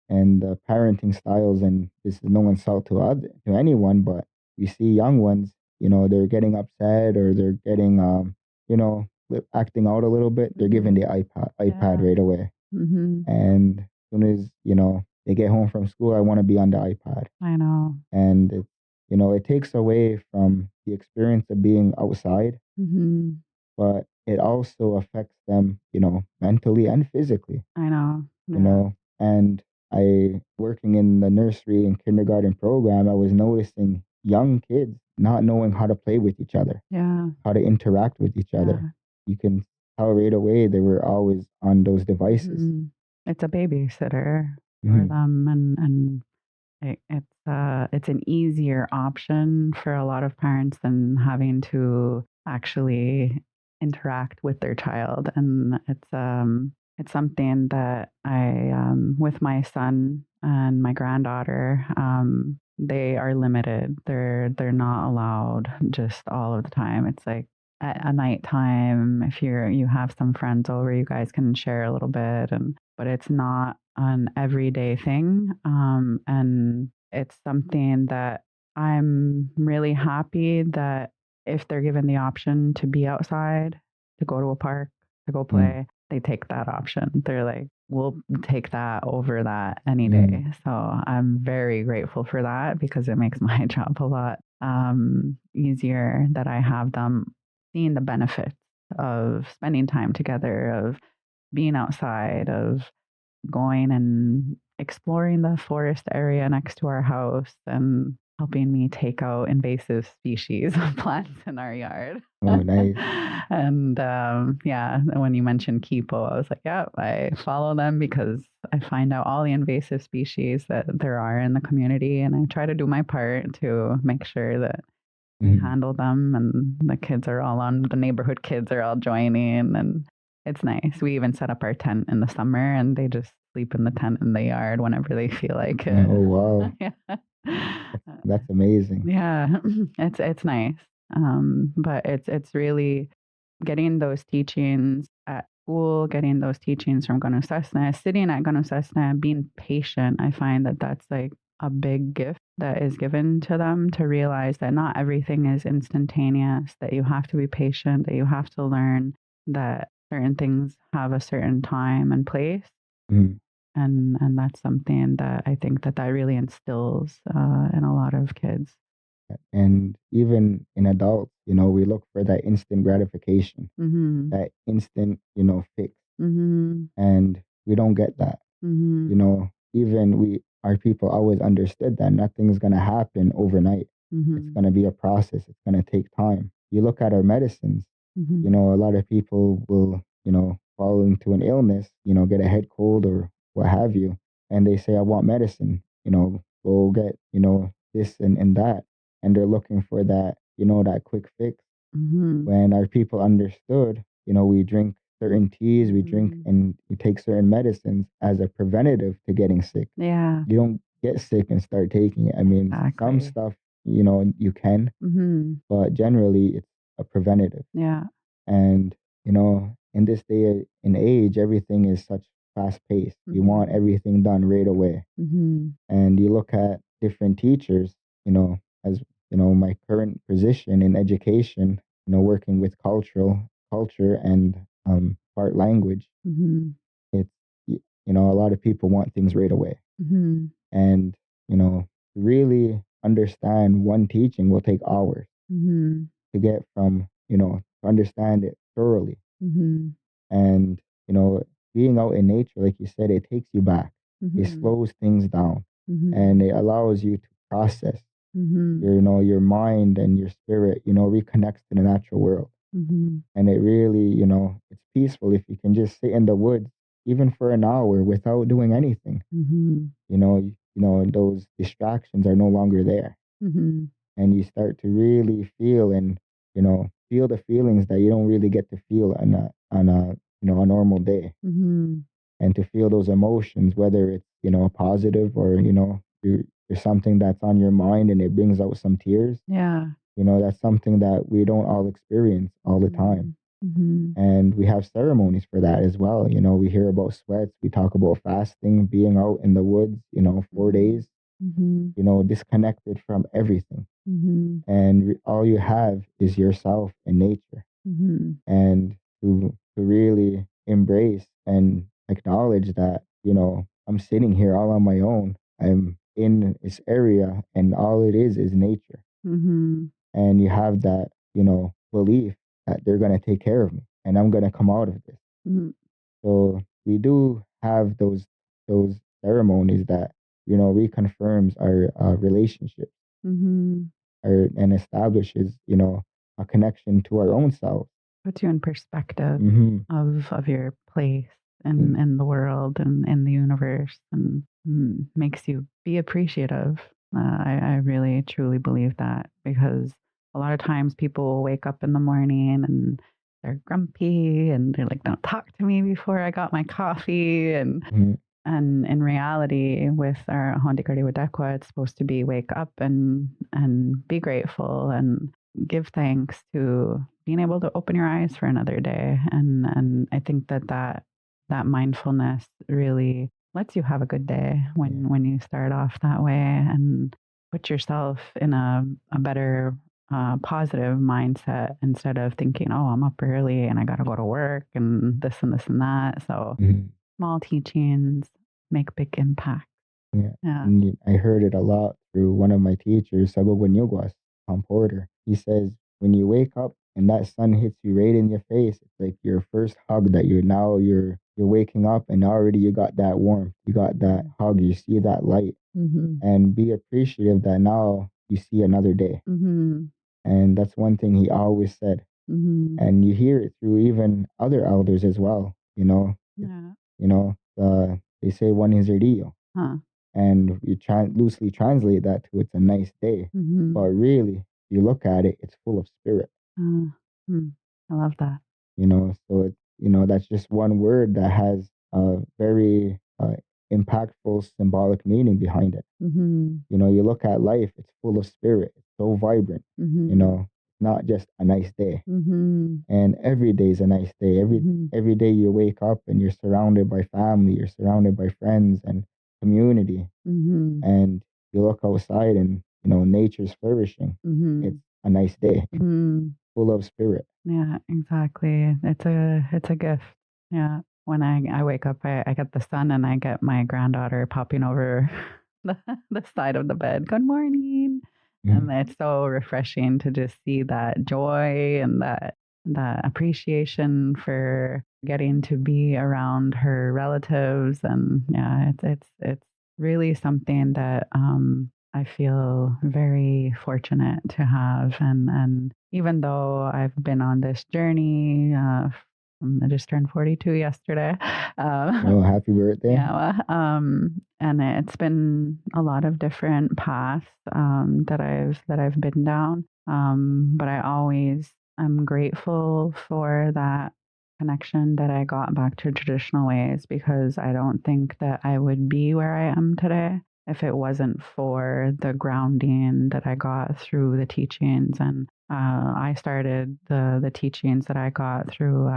and the parenting styles, and this is no insult to anyone, but we see young ones, they're getting upset, or they're getting, acting out a little bit. They're given the iPad Yeah. right away. Mm-hmm. And as soon as, they get home from school, I want to be on the iPad. I know. And it takes away from the experience of being outside, Mm-hmm. but it also affects them, mentally and physically, I know. you Yeah. know. And working in the nursery and kindergarten program, I was noticing young kids not knowing how to play with each other, Yeah. how to interact with each Yeah. other. You can tell right away they were always on those devices. Mhm. It's a babysitter for Mhm. them, and it's an easier option for a lot of parents than having to actually interact with their child. And it's something that I with my son and my granddaughter, they are limited. They're not allowed just all of the time. It's like at a nighttime, if you have some friends over, you guys can share a little bit, but it's not an everyday thing. And it's something that I'm really happy that if they're given the option to be outside, to go to a park, to go play, they take that option. They're like, we'll take that over that any day. So I'm very grateful for that, because it makes my job a lot easier that I have them seeing the benefits of spending time together, of being outside, of going and exploring the forest area next to our house, and helping me take out invasive species of plants in our yard. Oh, nice. And yeah, when you mentioned Kipo, I was like, yeah, I follow them because I find out all the invasive species that there are in the community, and I try to do my part to make sure that we handle them, and the neighborhood kids are all joining, and it's nice. We even set up our tent in the summer, and they just sleep in the tent in the yard whenever they feel like it. Oh, wow. Yeah. That's amazing. Yeah, it's nice. But it's really getting those teachings at school, getting those teachings from Ganusasna, sitting at Ganusasna, being patient. I find that that's like a big gift that is given to them to realize that not everything is instantaneous, that you have to be patient, that you have to learn that certain things have a certain time and place. Mhm. And that's something that I think that really instills in a lot of kids. And even in adults, we look for that instant gratification, Mhm. that instant, fix. Mhm. And we don't get that. Mhm. Even our people always understood that nothing's going to happen overnight. It's Mhm. going to be a process. It's going to take time. You look at our medicines, Mhm. a lot of people will, fall into an illness, get a head cold or what have you. And they say, I want medicine, go get, this and that. And they're looking for that, that quick fix. Mhm. When our people understood, we drink certain teas, we drink Mhm. and we take certain medicines as a preventative to getting sick. Yeah, You don't get sick and start taking it. I mean, some exactly. stuff, you can, Mhm. but generally it's a preventative. Yeah. And, in this day and age, everything is such fast paced. You want Mhm. everything done right away. Mhm. And you look at different teachers, as my current position in education, working with culture and art language, Mhm. it's a lot of people want things right away. Mhm. And, to really understand one teaching will take hours Mhm. to get from, to understand it thoroughly. Mhm. And, being out in nature, like you said, it takes you back. It Mhm. slows things down Mhm. and it allows you to process Mhm. your mind and your spirit, reconnects to the natural world. Mhm. And it really, it's peaceful if you can just sit in the woods, even for an hour without doing anything. Mhm. Those distractions are no longer there. Mhm. And you start to really feel and, feel the feelings that you don't really get to feel on a normal day. Mhm. And to feel those emotions, whether it's, a positive or, there's something that's on your mind and it brings out some tears. Yeah. That's something that we don't all experience all the time. Mhm. Mhm. And we have ceremonies for that as well. We hear about sweats, we talk about fasting, being out in the woods, 4 days, Mhm. disconnected from everything. Mhm. And all you have is yourself and nature. Mhm. And to really embrace and acknowledge that, I'm sitting here all on my own. I'm in this area and all it is nature. Mhm. And you have that, belief that they're going to take care of me and I'm going to come out of this. Mhm. So we do have those ceremonies that, reconfirms our relationship Mhm. and establishes, a connection to our own self. Puts you in perspective Hmm. of your place in the world and in the universe, and makes you be appreciative. I really truly believe that, because a lot of times people will wake up in the morning and they're grumpy and they're like, "Don't talk to me before I got my coffee," Hmm. and in reality, with our Ahonwakerane Wadekwa, it's supposed to be wake up and be grateful and give thanks to being able to open your eyes for another day. And I think that mindfulness really lets you have a good day Yeah. when you start off that way and put yourself in a better positive mindset, instead of thinking, oh, I'm up early and I got to go to work and this and this and that. So Mhm. small teachings make big impact. Yeah. Yeah. And I heard it a lot through one of my teachers, Sagobunyugwas, Tom Porter. He says, when you wake up and that sun hits you right in your face, it's like your first hug that you're waking up and already you got that warmth, you got that hug, you see that light, Mm-hmm. and be appreciative that now you see another day. Mm-hmm. And that's one thing he always said. Mm-hmm. And you hear it through even other elders as well. Yeah. They say one is a rio, Huh. and you loosely translate that to it's a nice day. Mm-hmm. But really, if you look at it, it's full of spirit, Uh, I love that. So that's just one word that has a very impactful symbolic meaning behind it. Mm-hmm. You look at life, it's full of spirit, it's so vibrant, Mm-hmm. not just a nice day. Mm-hmm. And every day is a nice day. Mm-hmm. Every day you wake up and you're surrounded by family, you're surrounded by friends and community, Mm-hmm. and you look outside and nature's flourishing. Mm-hmm. It's a nice day, Mm-hmm. full of spirit. Yeah, exactly. It's a gift. Yeah. When I wake up, I get the sun and I get my granddaughter popping over the side of the bed. Good morning. And Mhm. it's so refreshing to just see that joy and that appreciation for getting to be around her relatives. And yeah, it's really something that I feel very fortunate to have. And even though I've been on this journey, I just turned 42 yesterday. Oh, happy birthday. Yeah, and it's been a lot of different paths that I've been down. But I always am grateful for that connection that I got back to traditional ways, because I don't think that I would be where I am today if it wasn't for the grounding that I got through the teachings. And I started the teachings that I got through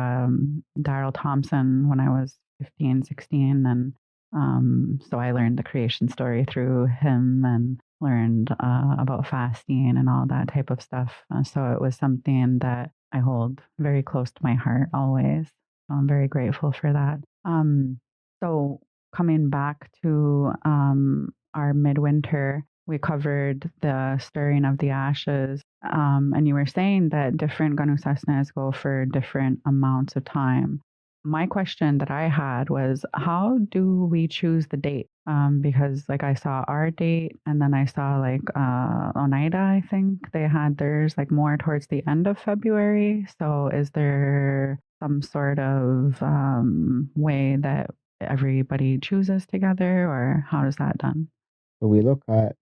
Daryl Thompson when I was 15, 16. And so I learned the creation story through him and learned about fasting and all that type of stuff. So it was something that I hold very close to my heart always. So I'm very grateful for that. So coming back to our midwinter, we covered the stirring of the ashes. And you were saying that different Ganusasnas go for different amounts of time. My question that I had was, how do we choose the date? Because like I saw our date, and then I saw like Oneida, I think they had theirs like more towards the end of February. So is there some sort of way that everybody chooses together, or how is that done? So we look at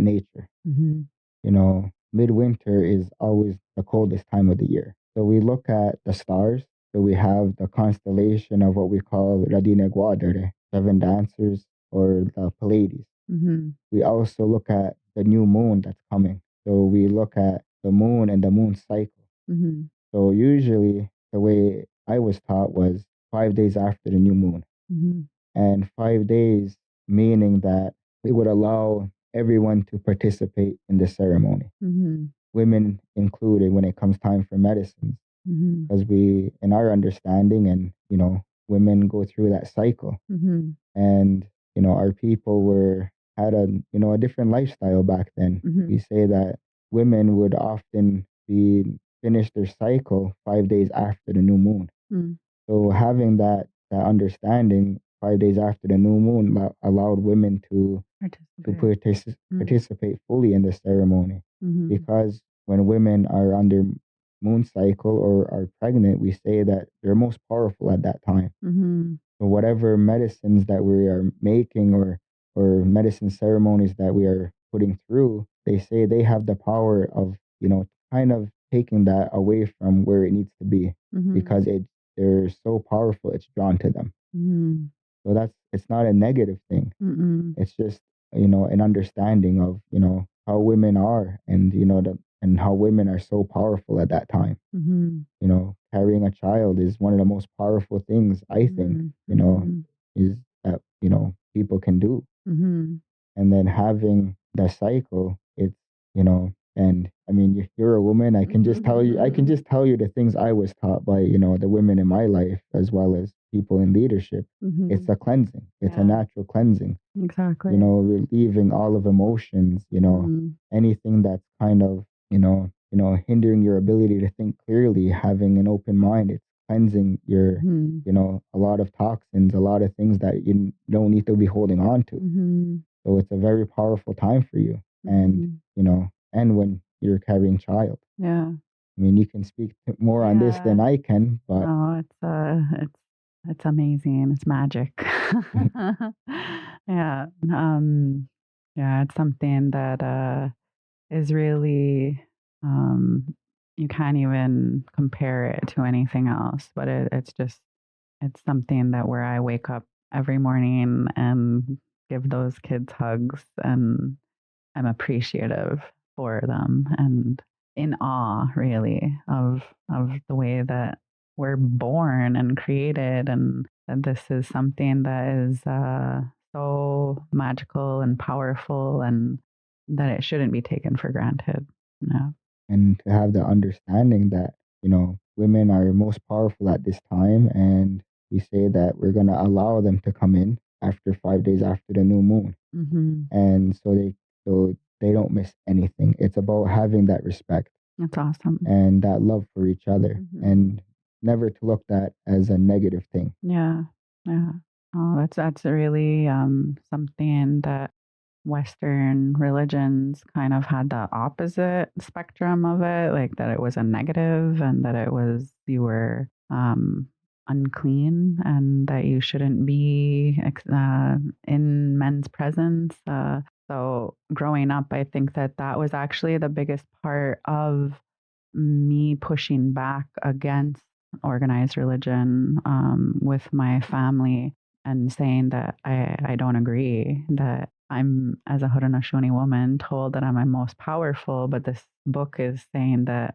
nature. Mm-hmm. Midwinter is always the coldest time of the year. So we look at the stars. So we have the constellation of what we call Radine Guadere, seven dancers, or the Pleiades. Mm-hmm. We also look at the new moon that's coming. So we look at the moon and the moon cycle. Mm-hmm. So usually the way I was taught was 5 days after the new moon. Mm-hmm. And 5 days meaning that we would allow everyone to participate in the ceremony, Mm-hmm. women included, when it comes time for medicines, Mm-hmm. because we, in our understanding, and women go through that cycle. Mm-hmm. And our people were had a different lifestyle back then. Mm-hmm. We say that women would often be finish their cycle 5 days after the new moon. Mm-hmm. So having that understanding 5 days after the new moon allowed women to Participate. Mm-hmm. participate fully in the ceremony, Mm-hmm. because when women are under moon cycle or are pregnant, we say that they're most powerful at that time. Mm-hmm. So whatever medicines that we are making, or medicine ceremonies that we are putting through, they say they have the power of kind of taking that away from where it needs to be, Mm-hmm. because they're so powerful, it's drawn to them. Mm-hmm. So it's not a negative thing. Mm-hmm. It's just an understanding of how women are, and and how women are so powerful at that time. Mm-hmm. Carrying a child is one of the most powerful things, I think, Mm-hmm. is that people can do. Mm-hmm. And then having the cycle, it's and I mean, you're a woman. I can just tell you the things I was taught by the women in my life, as well as people in leadership. Mm-hmm. It's a cleansing. It's a Yeah, natural cleansing. exactly. Relieving all of emotions. Mm-hmm. Anything that's kind of hindering your ability to think clearly. Having an open mind, it's cleansing your Mm-hmm. a lot of toxins, a lot of things that you don't need to be holding on to. Mm-hmm. So it's a very powerful time for you. And, Mm-hmm. and when you're carrying child. Yeah. I mean, you can speak more on this Yeah. than I can, but No, it's amazing. It's magic. Yeah. Yeah, it's something that is really you can't even compare it to anything else, but it's just it's something that where I wake up every morning and give those kids hugs, and I'm appreciative for them and in awe really of the way that we're born and created, and that this is something that is so magical and powerful, and that it shouldn't be taken for granted. Yeah. And to have the understanding that, women are most powerful at this time, and we say that we're going to allow them to come in after 5 days after the new moon. Mm-hmm. And so they don't miss anything. It's about having that respect That's awesome. and that love for each other, Mm-hmm. and never to look that as a negative thing. Yeah. Yeah. Oh, that's really something that Western religions kind of had the opposite spectrum of it, like that it was a negative and that it was you were unclean and that you shouldn't be in men's presence. So growing up, I think that that was actually the biggest part of me pushing back against organized religion with my family and saying that I don't agree, that I'm, as a Haudenosaunee woman, told that I'm my most powerful, but this book is saying that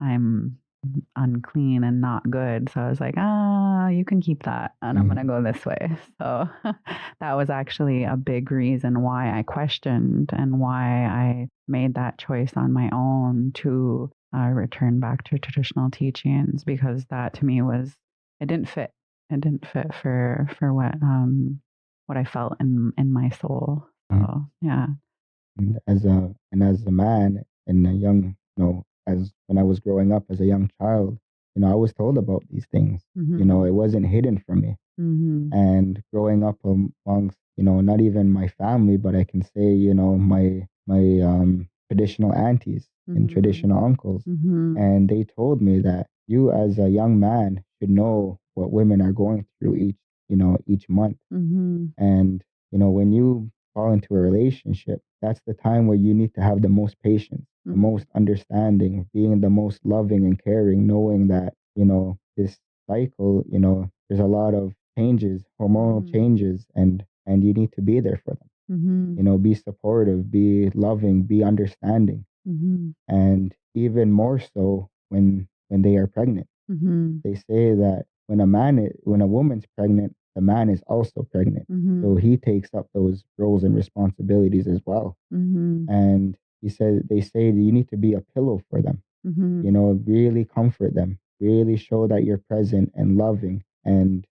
I'm unclean and not good. So I was like, you can keep that, and I'm going to go this way. So that was actually a big reason why I questioned and why I made that choice on my own to return back to traditional teachings, because that to me was, it didn't fit. It didn't fit for what I felt in my soul. Mhm. So yeah. And as a man and a young, as when I was growing up as a young child, I was told about these things. Mm-hmm. It wasn't hidden from me. Mm-hmm. And growing up amongst, not even my family, but I can say, my traditional aunties and Mm-hmm. traditional uncles, Mm-hmm. and they told me that you as a young man should know what women are going through each month. Mm-hmm. And, when you fall into a relationship, that's the time where you need to have the most patience, the Mm-hmm. most understanding, being the most loving and caring, knowing that, this cycle, there's a lot of changes, hormonal Mm-hmm. changes, and you need to be there for them. Mm-hmm. Be supportive, be loving, be understanding. Mm-hmm. And even more so when they are pregnant. Mm-hmm. They say that when a woman's pregnant, the man is also pregnant. Mm-hmm. So he takes up those roles and responsibilities as well. Mm-hmm. And they say that you need to be a pillow for them. Mm-hmm. Really comfort them, really show that you're present and loving. And,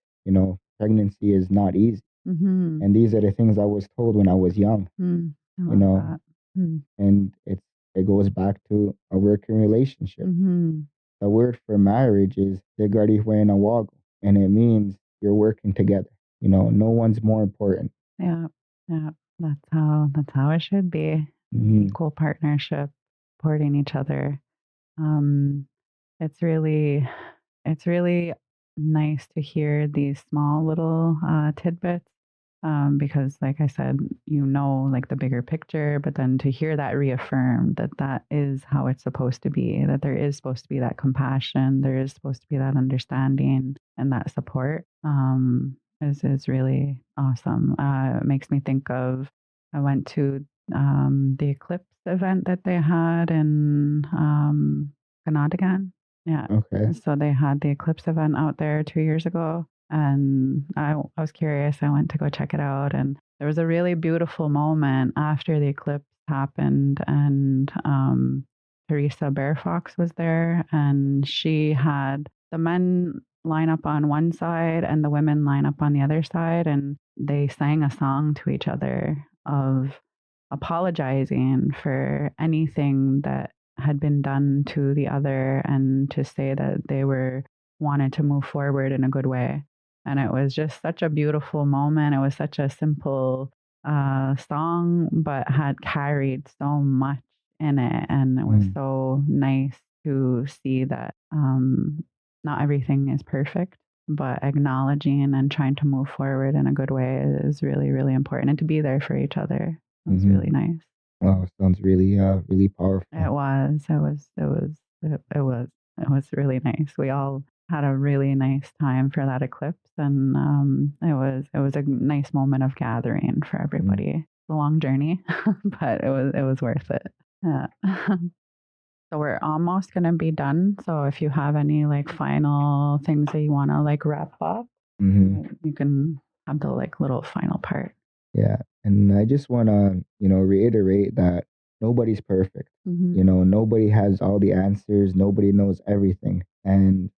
pregnancy is not easy. Mm-hmm. And these are the things I was told when I was young, I you love know, that. Mm-hmm. and it goes back to a working relationship. Mm-hmm. The word for marriage is Awag, and it means you're working together. No one's more important. Yeah. Yeah. That's how it should be. An Hmm. equal partnership, supporting each other. Um, it's really it's really nice to hear these small little tidbits, because like I said, like the bigger picture, but then to hear that reaffirmed, that that is how it's supposed to be, that there is supposed to be that compassion, there is supposed to be that understanding and that support, is really awesome. It makes me think of, I went to the eclipse event that they had in Kahnawake. Yeah. Okay. So they had the eclipse event out there 2 years ago, and I was curious. I went to go check it out, and there was a really beautiful moment after the eclipse happened, and Teresa Bear Fox was there, and she had the men line up on one side and the women line up on the other side, and they sang a song to each other of apologizing for anything that had been done to the other, and to say that they wanted to move forward in a good way. And it was just such a beautiful moment. It was such a simple song, but had carried so much in it. And it was Mm. so nice to see that not everything is perfect, but acknowledging and trying to move forward in a good way is really, really important. And to be there for each other was Hmm. really nice. Wow, sounds really It powerful. was. It was. It was. It was really nice. We all had a really nice time for that eclipse, and it was a nice moment of gathering for Mm. everybody. It's a long journey, but it was worth it. Yeah. So we're almost gonna be done. So if you have any like final things that you want to like wrap up, Hmm. you can have the like little final part. Yeah. And I just want to, reiterate that nobody's perfect. Hmm. Nobody has all the answers, nobody knows everything. And,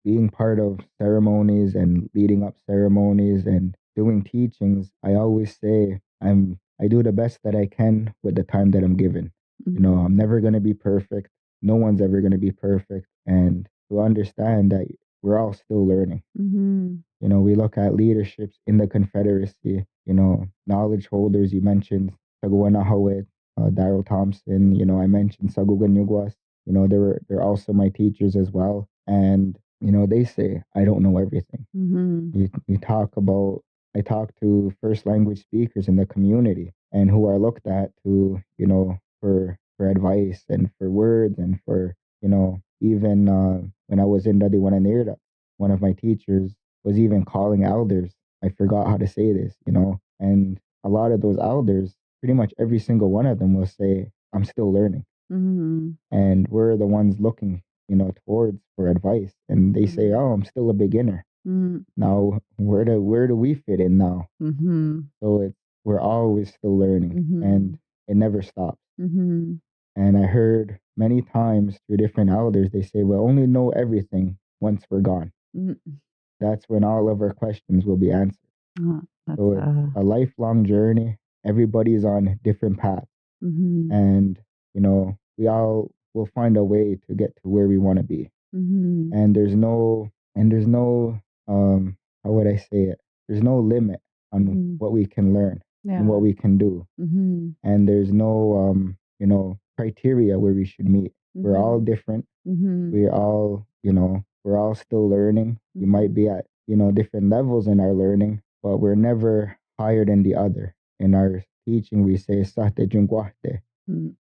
being part of ceremonies and leading up ceremonies and doing teachings, I always say I do the best that I can with the time that I'm given. Hmm. I'm never going to be perfect. No one's ever going to be perfect. And to understand that we're all still learning. Hmm. We look at leaderships in the Confederacy, knowledge holders. You mentioned Saguanahawe, Daryl Thompson. I mentioned Sagugan Yugwas. They're also my teachers as well. And, they say, I don't know everything. Hmm. You talk about, I talk to first language speakers in the community and who are looked at to, for advice and for words and for, even when I was in Dadiwananira, one of my teachers was even calling elders. I forgot how to say this, and a lot of those elders, pretty much every single one of them will say, I'm still learning. Hmm. And we're the ones looking, towards for advice. And they say, Hmm. oh, I'm still a beginner. Now, where do we fit in now? Hmm. So we're always still learning, Hmm. and it never stops. Hmm. And I heard many times through different elders, they say, we'll only know everything once we're gone. Hmm. That's when all of our questions will be answered. Oh, that's So it's a lifelong journey. Everybody's on different paths, hmm. and we all will find a way to get to where we want to be. Hmm. And there's no how would I say it? There's no limit on Hmm. what we can learn and what Yeah. we can do. Hmm. And there's no criteria where we should meet. We're all Hmm. different. Hmm. We're all still learning. We might Hmm. be at different levels in our learning, but we're never higher than the other. In our teaching we say sate jungwate.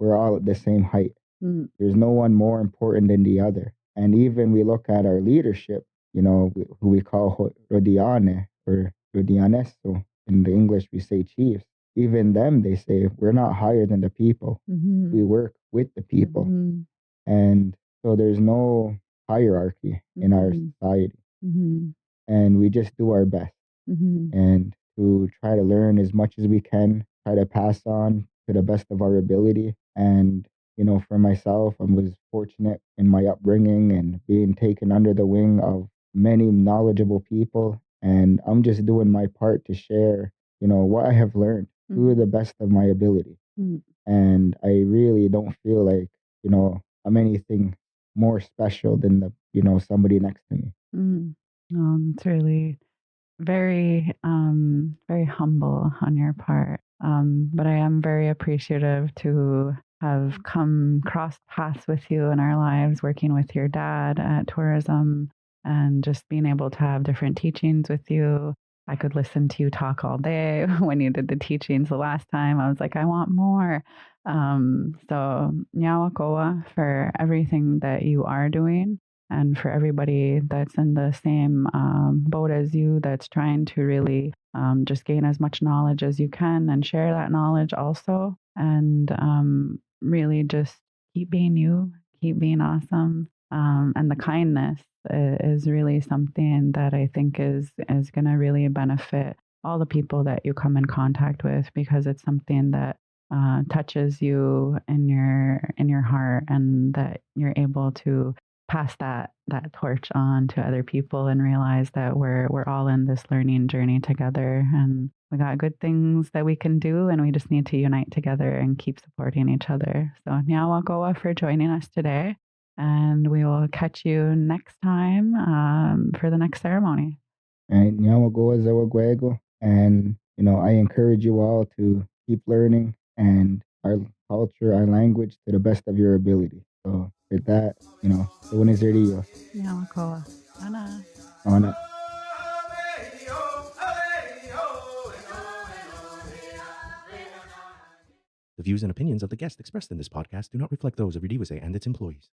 We're all at the same height. Hmm. There's no one more important than the other. And even we look at our leadership, who we call Rodiane or Rodianesto. In the English, we say chiefs. Even them, they say, we're not higher than the people. Hmm. We work with the people. Hmm. And so there's no hierarchy in our Hmm. society. Hmm. And we just do our best Hmm. and to try to learn as much as we can, try to pass on to the best of our ability. And, for myself, I was fortunate in my upbringing and being taken under the wing of many knowledgeable people. And I'm just doing my part to share, what I have learned to the Hmm. best of my ability. Hmm. And I really don't feel like, I'm anything more special than somebody next to me. Hmm. It's really very humble on your part. But I am very appreciative to have come cross paths with you in our lives, working with your dad at tourism and just being able to have different teachings with you. I could listen to you talk all day. When you did the teachings the last time, I was like, I want more. So, Nyawakoa for everything that you are doing and for everybody that's in the same boat as you, that's trying to really just gain as much knowledge as you can and share that knowledge also. And really just keep being you, keep being awesome. And the kindness is really something that I think is going to really benefit all the people that you come in contact with, because it's something that touches you in your heart, and that you're able to pass that torch on to other people and realize that we're all in this learning journey together, and we got good things that we can do, and we just need to unite together and keep supporting each other. So Nyawakoa for joining us today, and we will catch you next time for the next ceremony. And Nyamagoa Zawagwego. And, I encourage you all to keep learning and our culture, our language to the best of your ability. So with that, Dios. Nyawakoa. Ana. On it. The views and opinions of the guests expressed in this podcast do not reflect those of Rediwase and its employees.